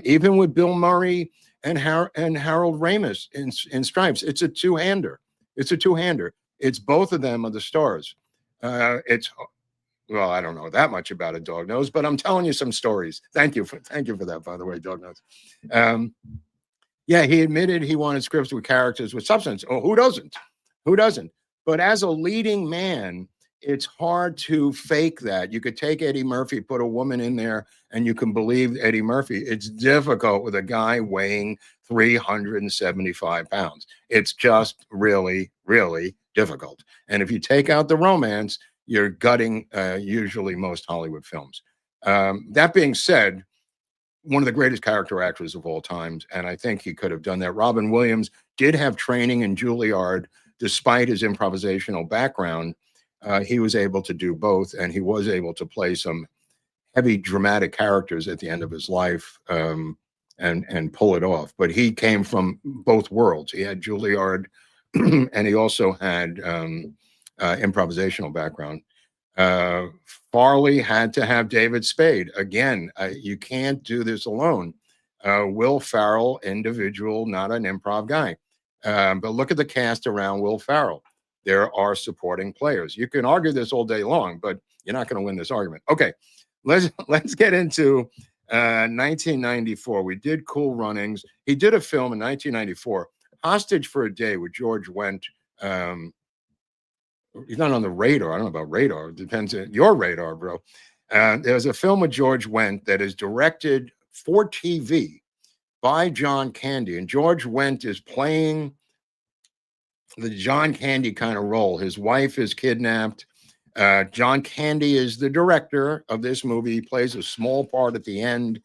Even with Bill Murray and Harold Ramis in Stripes, it's a two-hander. It's a two-hander. It's both of them are the stars. Well, I don't know that much about a Dog Nose, but I'm telling you some stories. Thank you for that, by the way, Dog Nose. Yeah, he admitted he wanted scripts with characters with substance. Oh, who doesn't? Who doesn't? But as a leading man, it's hard to fake that. You could take Eddie Murphy, put a woman in there, and you can believe Eddie Murphy. It's difficult with a guy weighing 375 pounds. It's just really, really difficult. And if you take out the romance, you're gutting usually most Hollywood films. That being said, one of the greatest character actors of all times, and I think he could have done that. Robin Williams did have training in Juilliard, despite his improvisational background. He was able to do both, and he was able to play some heavy dramatic characters at the end of his life and pull it off. But he came from both worlds. He had Juilliard, and he also had improvisational background. Farley had to have David Spade. Again, you can't do this alone. Will Ferrell, individual, not an improv guy. But look at the cast around Will Ferrell. There are supporting players. You can argue this all day long, but you're not going to win this argument. Okay, let's get into 1994. We did Cool Runnings. He did a film in 1994, Hostage for a Day, with George Wendt. He's not on the radar. I don't know about radar. It depends on your radar, bro. There's a film with George Wendt that is directed for TV by John Candy, and George Wendt is playing the John Candy kind of role. His wife is kidnapped. John Candy is the director of this movie. He plays a small part at the end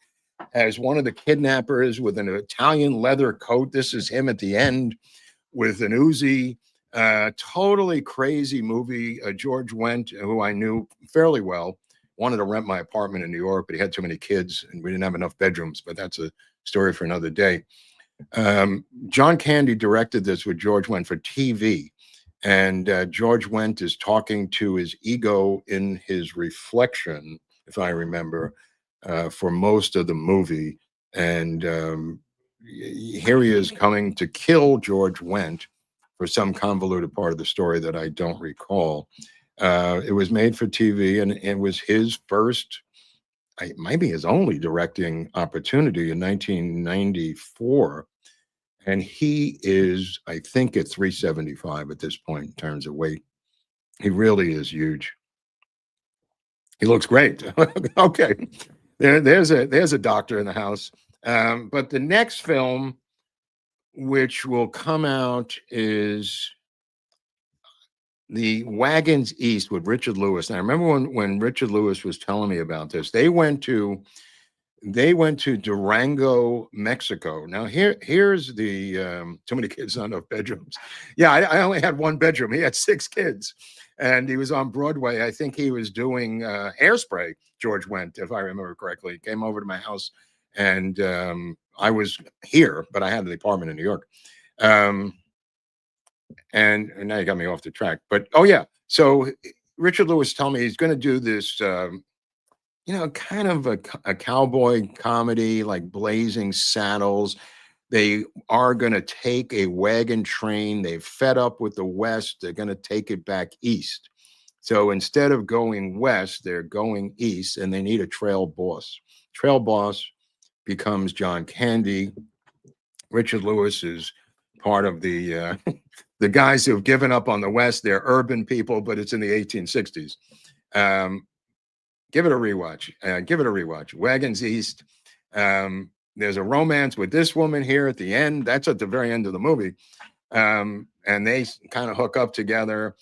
as one of the kidnappers with an Italian leather coat. This is him at the end with an Uzi. Totally crazy movie. George Wendt, who I knew fairly well, wanted to rent my apartment in New York, but he had too many kids and we didn't have enough bedrooms, but that's a story for another day. John Candy directed this with George Wendt for TV, and George Wendt is talking to his ego in his reflection, if I remember, for most of the movie. And here he is coming to kill George Wendt for some convoluted part of the story that I don't recall. It was made for TV, and it was his first, it might be his only directing opportunity in 1994. And he is, I think, at 375 at this point in terms of weight. He really is huge. He looks great. Okay, there's a doctor in the house. But the next film, which will come out, is the Wagons East with Richard Lewis. And I remember when Richard Lewis was telling me about this. They went to Durango, Mexico. Now here's the too many kids, not enough bedrooms. Yeah, I only had one bedroom. He had 6 kids, and he was on Broadway. I think he was doing Hairspray. George Wendt, if I remember correctly, came over to my house, and I was here, but I had the apartment in New York. And now you got me off the track. But oh yeah, so Richard Lewis told me he's going to do this. Kind of a cowboy comedy like Blazing Saddles. They are going to take a wagon train. They've fed up with the West. They're going to take it back east. So instead of going west, they're going east, and they need a trail boss. Trail boss becomes John Candy. Richard Lewis is part of the the guys who have given up on the West. They're urban people, but it's in the 1860s. Give it a rewatch. Wagons East. There's a romance with this woman here at the end. That's at the very end of the movie. And they kind of hook up together.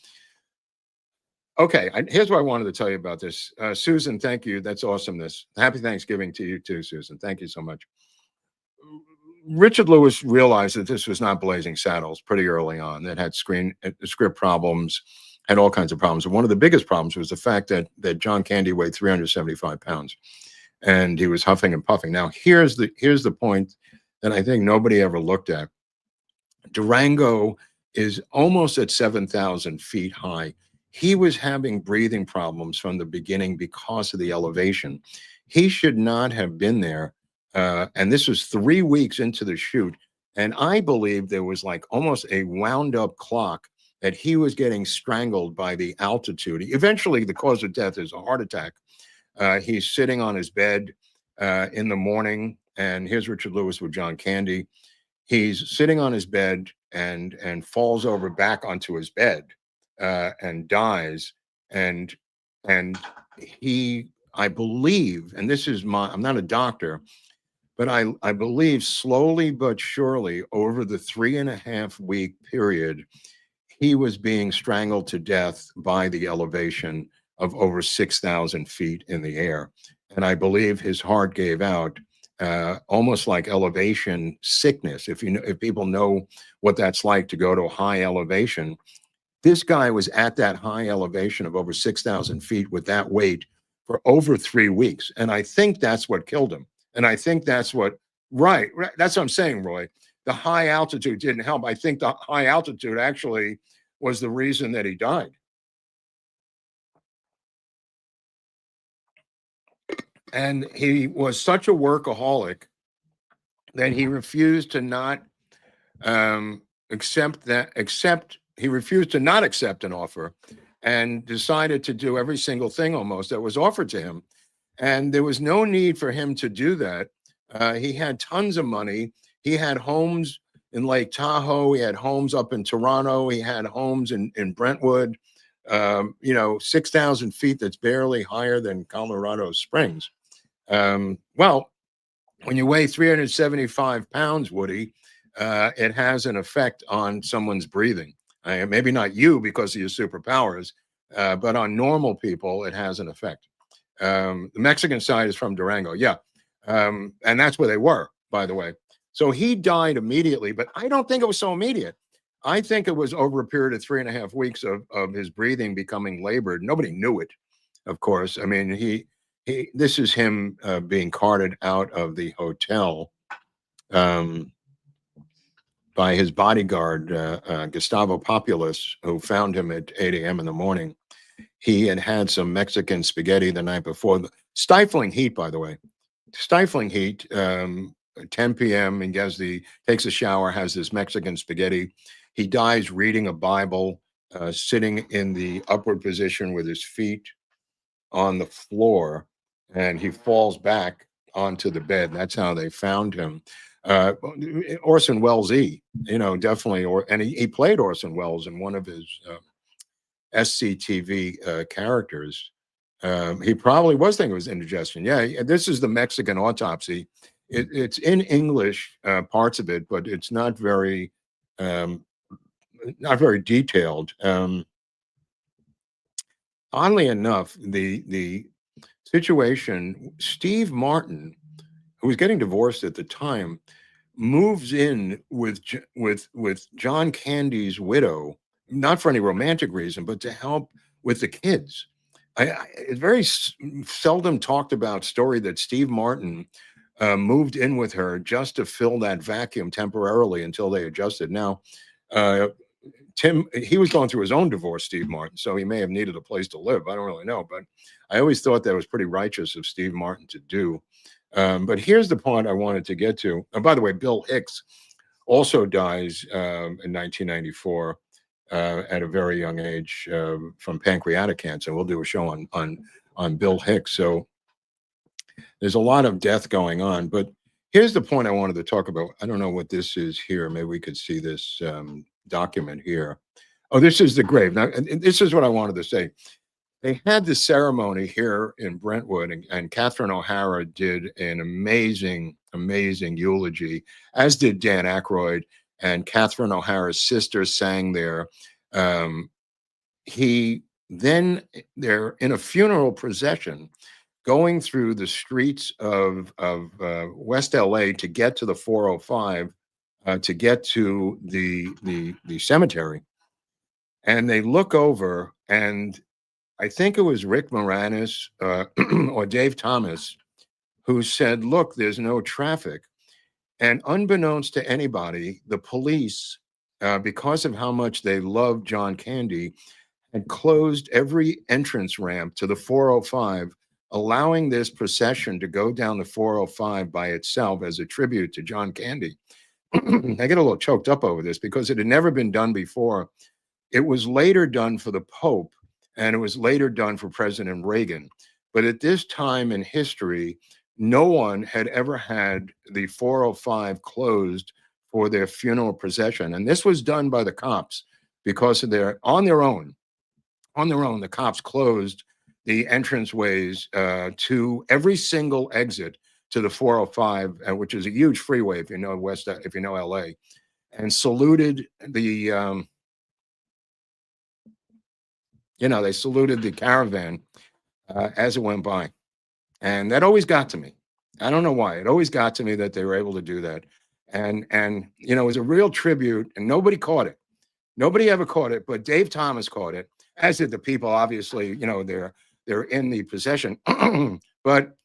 Okay, here's what I wanted to tell you about this. Susan, thank you. That's awesomeness. Happy Thanksgiving to you too, Susan. Thank you so much. Richard Lewis realized that this was not Blazing Saddles pretty early on. That had script problems, had all kinds of problems. And one of the biggest problems was the fact that John Candy weighed 375 pounds, and he was huffing and puffing. Now, here's the point that I think nobody ever looked at. Durango is almost at 7,000 feet high. He was having breathing problems from the beginning because of the elevation. He should not have been there. And this was 3 weeks into the shoot. And I believe there was like almost a wound up clock that he was getting strangled by the altitude. Eventually, the cause of death is a heart attack. He's sitting on his bed in the morning. And here's Richard Lewis with John Candy. He's sitting on his bed and falls over back onto his bed and dies. And he, I believe, and this is my, I'm not a doctor, but I believe slowly but surely over the 3.5 week period, he was being strangled to death by the elevation of over 6,000 feet in the air. And I believe his heart gave out, almost like elevation sickness. If people know what that's like to go to a high elevation, this guy was at that high elevation of over 6,000 feet with that weight for over 3 weeks. And I think that's what killed him. And I think that's what, right. That's what I'm saying, Roy. The high altitude didn't help. I think the high altitude actually was the reason that he died. And he was such a workaholic that he refused to not accept an offer and decided to do every single thing almost that was offered to him. And there was no need for him to do that. He had tons of money. He had homes in Lake Tahoe. He had homes up in Toronto. He had homes in Brentwood, 6,000 feet. That's barely higher than Colorado Springs. Well, when you weigh 375 pounds, Woody, it has an effect on someone's breathing. Maybe not you because of your superpowers, but on normal people, it has an effect. The Mexican side is from Durango. Yeah. And that's where they were, by the way. So he died immediately, but I don't think it was so immediate. I think it was over a period of 3.5 weeks of his breathing becoming labored. Nobody knew it, of course. I mean, this is him being carted out of the hotel by his bodyguard, Gustavo Populus, who found him at 8 a.m. in the morning. He had some Mexican spaghetti the night before. Stifling heat, by the way. Stifling heat. 10 p.m. and takes a shower, has this Mexican spaghetti. He dies reading a Bible, sitting in the upward position with his feet on the floor, and he falls back onto the bed. That's how they found him. Orson Welles, definitely, and he played Orson Welles in one of his SCTV characters. He probably was thinking it was indigestion. Yeah, this is the Mexican autopsy. It's in English, parts of it, but it's not very detailed. Oddly enough, the situation, Steve Martin, who was getting divorced at the time, moves in with John Candy's widow, not for any romantic reason, but to help with the kids. It's very seldom talked about story that Steve Martin moved in with her just to fill that vacuum temporarily until they adjusted. Now, he was going through his own divorce, Steve Martin, so he may have needed a place to live. I don't really know, but I always thought that was pretty righteous of Steve Martin to do. But here's the point I wanted to get to. And by the way, Bill Hicks also dies in 1994 at a very young age from pancreatic cancer. We'll do a show on Bill Hicks. So there's a lot of death going on. But here's the point I wanted to talk about. I don't know what this is here. Maybe we could see this document here. Oh, this is the grave. Now, this is what I wanted to say. They had the ceremony here in Brentwood, and Catherine O'Hara did an amazing, amazing eulogy, as did Dan Aykroyd, and Catherine O'Hara's sister sang there. They're in a funeral procession going through the streets of West LA to get to the 405, to get to the cemetery. And they look over, and I think it was Rick Moranis or Dave Thomas who said, look, there's no traffic. And unbeknownst to anybody, the police, because of how much they loved John Candy, had closed every entrance ramp to the 405, allowing this procession to go down the 405 by itself as a tribute to John Candy. I get a little choked up over this because it had never been done before. It was later done for the Pope, and it was later done for President Reagan. But at this time in history, no one had ever had the 405 closed for their funeral procession. And this was done by the cops because of on their own, the cops closed the entranceways to every single exit to the 405, which is a huge freeway if you know if you know LA, and saluted the they saluted the caravan as it went by. And that always got to me. I don't know why. It always got to me that they were able to do that. And it was a real tribute, and nobody caught it. Nobody ever caught it, but Dave Thomas caught it, as did the people. Obviously, they're in the possession. But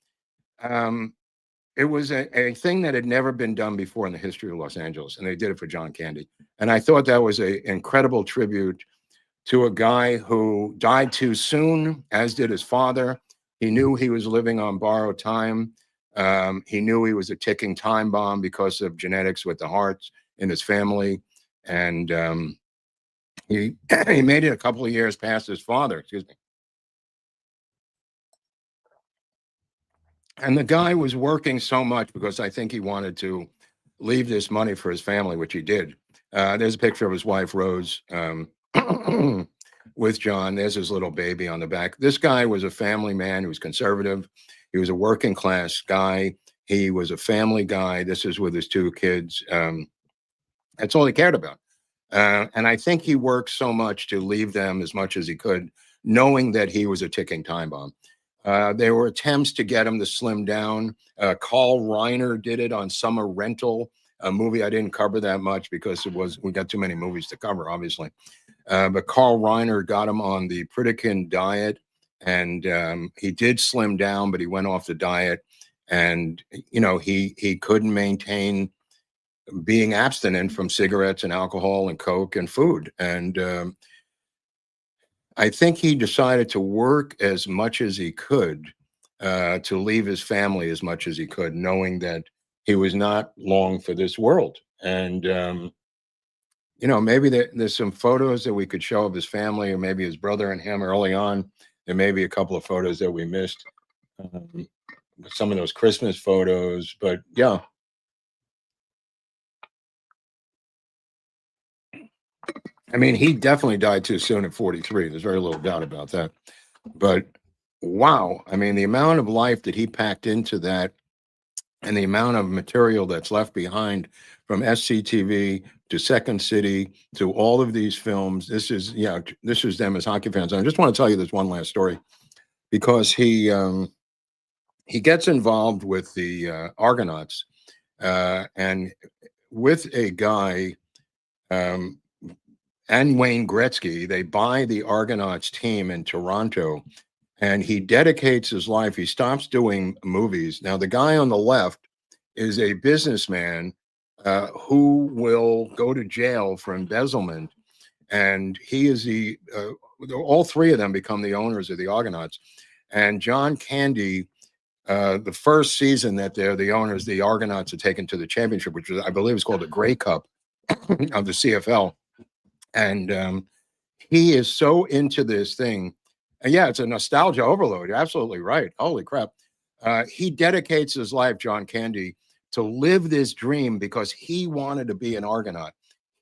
it was a thing that had never been done before in the history of Los Angeles, and they did it for John Candy. And I thought that was an incredible tribute to a guy who died too soon, as did his father. He knew he was living on borrowed time. He knew he was a ticking time bomb because of genetics with the hearts in his family. And he made it a couple of years past his father, excuse me. And the guy was working so much because I think he wanted to leave this money for his family, which he did. There's a picture of his wife, Rose, with John. There's his little baby on the back. This guy was a family man. He was conservative. He was a working class guy. He was a family guy. This is with his two kids. That's all he cared about. And I think he worked so much to leave them as much as he could, knowing that he was a ticking time bomb. There were attempts to get him to slim down. Carl Reiner did it on Summer Rental, a movie I didn't cover that much because we got too many movies to cover, obviously. But Carl Reiner got him on the Pritikin diet, and he did slim down, but he went off the diet, and he couldn't maintain being abstinent from cigarettes and alcohol and Coke and food. And I think he decided to work as much as he could to leave his family as much as he could, knowing that he was not long for this world. And maybe there's some photos that we could show of his family, or maybe his brother and him early on. There may be a couple of photos that we missed, some of those Christmas photos, but yeah. I mean, he definitely died too soon at 43. There's very little doubt about that. But wow, I mean, the amount of life that he packed into that, and the amount of material that's left behind from SCTV to Second City to all of these films. This is them as hockey fans. And I just want to tell you this one last story, because he gets involved with the Argonauts and with a guy and Wayne Gretzky. They buy the Argonauts team in Toronto, and he dedicates his life. He stops doing movies. Now, the guy on the left is a businessman who will go to jail for embezzlement. And he is all three of them become the owners of the Argonauts. And John Candy, the first season that they're the owners, the Argonauts are taken to the championship, which I believe is called the Grey Cup of the CFL. And he is so into this thing. And yeah, it's a nostalgia overload. You're absolutely right. Holy crap. He dedicates his life, John Candy, to live this dream because he wanted to be an Argonaut.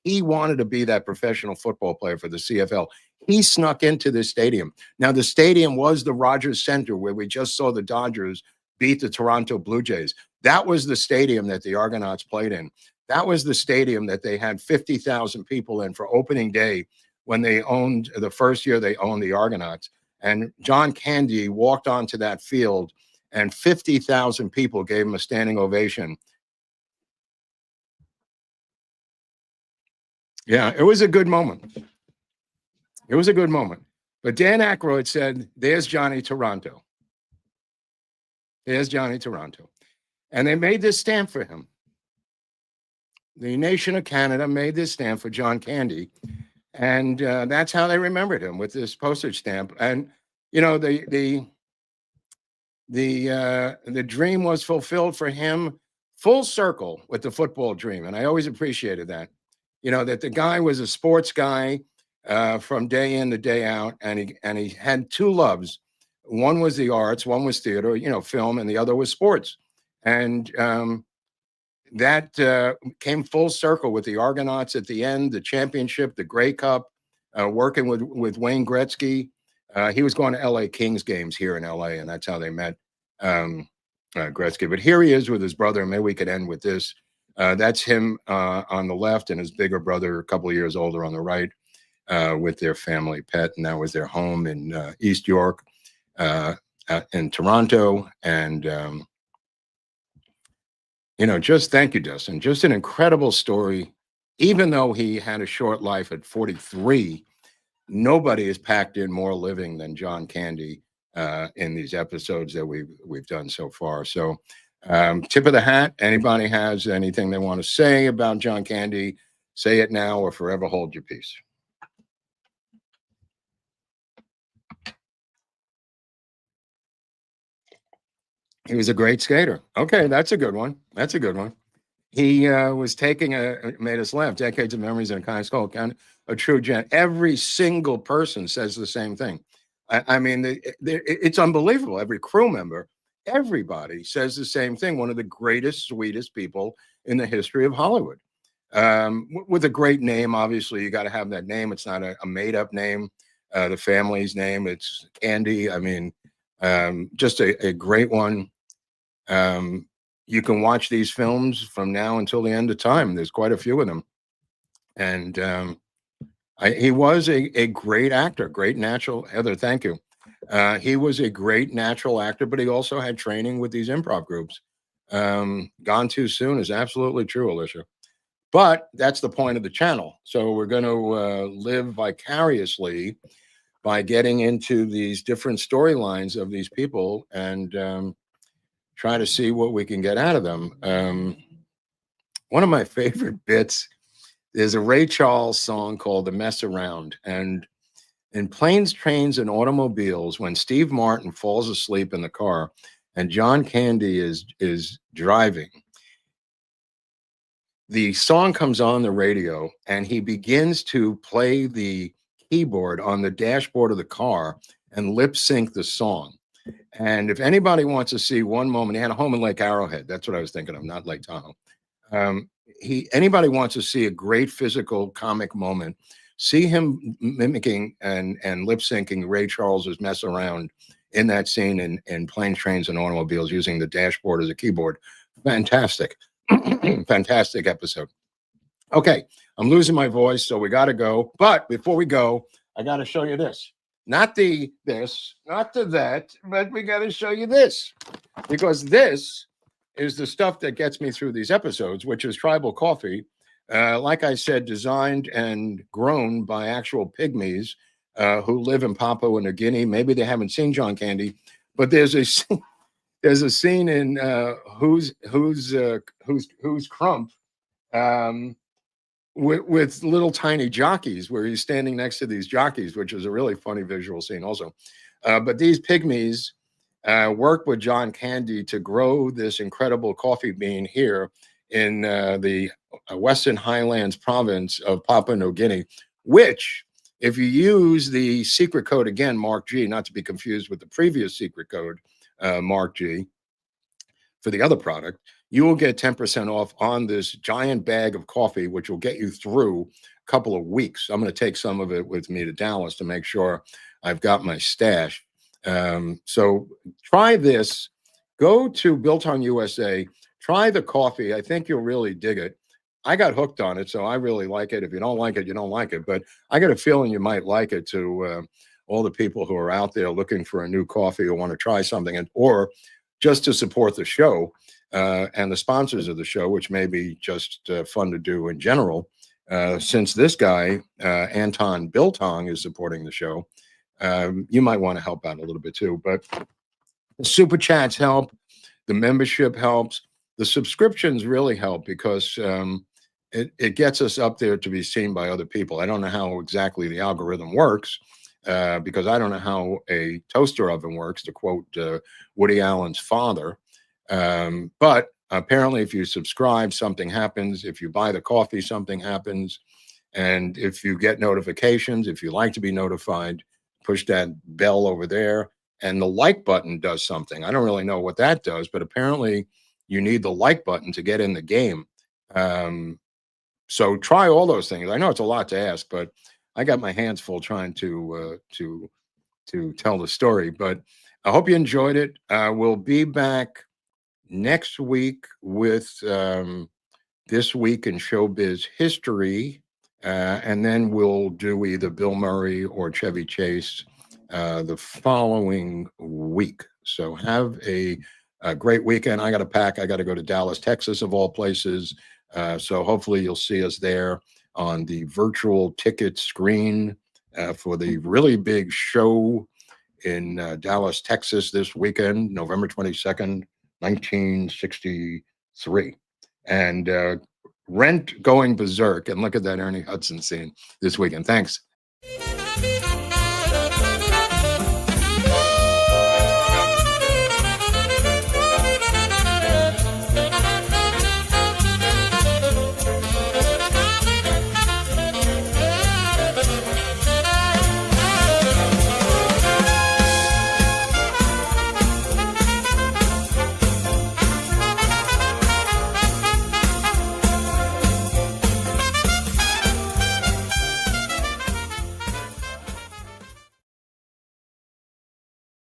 He wanted to be that professional football player for the CFL. He snuck into this stadium. Now, the stadium was the Rogers Center, where we just saw the Dodgers beat the Toronto Blue Jays. That was the stadium that the Argonauts played in. That was the stadium that they had 50,000 people in for opening day when they owned the first year they owned the Argonauts. And John Candy walked onto that field, and 50,000 people gave him a standing ovation. Yeah, it was a good moment. It was a good moment. But Dan Aykroyd said, "There's Johnny Toronto. There's Johnny Toronto." And they made this stamp for him. the nation of Canada made this stamp for John Candy, and that's how they remembered him, with this postage stamp. And you know, the dream was fulfilled for him, full circle with the football dream, and I always appreciated that. You know, that the guy was a sports guy from day in to day out, and he had two loves. One was the arts, one was theater, you know, film, and the other was sports. And that came full circle with the Argonauts at the end, the championship, the Grey Cup, working with Wayne Gretzky. He was going to LA Kings games here in LA, and that's how they met Gretzky. But here he is with his brother, and maybe we could end with this. That's him on the left, and his bigger brother, a couple of years older, on the right, with their family pet, and that was their home in East York, in Toronto. And you know, just thank you, Dustin. Just an incredible story. Even though he had a short life at 43, nobody has packed in more living than John Candy in these episodes that we've done so far. So, tip of the hat. Anybody has anything they want to say about John Candy, say it now or forever hold your peace. He was a great skater. Okay, that's a good one. That's a good one. He was made us laugh, decades of memories in a kind of skull, a true gent. Every single person says the same thing. I mean, it's unbelievable. Every crew member, everybody says the same thing. One of the greatest, sweetest people in the history of Hollywood. With a great name, obviously, you got to have that name. It's not a made-up name. The family's name, it's Candy. I mean, just a great one. You can watch these films from now until the end of time. There's quite a few of them. And he was a great actor, great natural. Heather, thank you. He was a great natural actor, but he also had training with these improv groups. Gone too soon is absolutely true, Alicia. But that's the point of the channel. So we're going to live vicariously by getting into these different storylines of these people and try to see what we can get out of them. One of my favorite bits is a Ray Charles song called "The Mess Around." And in Planes, Trains, and Automobiles, when Steve Martin falls asleep in the car and John Candy is driving, the song comes on the radio and he begins to play the keyboard on the dashboard of the car and lip sync the song. And if anybody wants to see one moment, he had a home in Lake Arrowhead. That's what I was thinking of, not Lake Tahoe. Anybody wants to see a great physical comic moment, see him mimicking and lip syncing Ray Charles's "Mess Around" in that scene in Planes, Trains, and Automobiles, using the dashboard as a keyboard. Fantastic. Fantastic episode. Okay, I'm losing my voice, so we got to go. But before we go, I got to show you this. Not the that, but we got to show you this, because this is the stuff that gets me through these episodes, which is tribal coffee. Like I said, designed and grown by actual pygmies who live in Papua New Guinea. Maybe they haven't seen John Candy, but there's a scene in Who's Crumb, with little tiny jockeys, where he's standing next to these jockeys, which is a really funny visual scene also. But these pygmies worked with John Candy to grow this incredible coffee bean here in the Western Highlands province of Papua New Guinea, which, if you use the secret code, again, Mark G, not to be confused with the previous secret code, Mark G, for the other product, you will get 10% off on this giant bag of coffee, which will get you through a couple of weeks. I'm going to take some of it with me to Dallas to make sure I've got my stash. So try this. Go to Built on USA. Try the coffee. I think you'll really dig it. I got hooked on it, so I really like it. If you don't like it, you don't like it. But I got a feeling you might like it, to all the people who are out there looking for a new coffee or want to try something, or just to support the show and the sponsors of the show, which may be just fun to do in general. Since this guy, Anton Biltong, is supporting the show, you might want to help out a little bit too. But the super chats help. The membership helps. The subscriptions really help, because it gets us up there to be seen by other people. I don't know how exactly the algorithm works, because I don't know how a toaster oven works, to quote Woody Allen's father. But apparently, if you subscribe, something happens. If you buy the coffee, something happens. And if you get notifications, if you like to be notified, push that bell over there. And the like button does something. I don't really know what that does, but apparently you need the like button to get in the game. So try all those things. I know it's a lot to ask, but I got my hands full trying to tell the story. But I hope you enjoyed it. We'll be back next week with This Week in Showbiz History, and then we'll do either Bill Murray or Chevy Chase the following week. So have a great weekend. I got to pack. I got to go to Dallas, Texas, of all places. So hopefully you'll see us there on the virtual ticket screen for the really big show in Dallas, Texas this weekend, November 22nd, 1963. And Rent going berserk. And look at that Ernie Hudson scene this weekend. Thanks.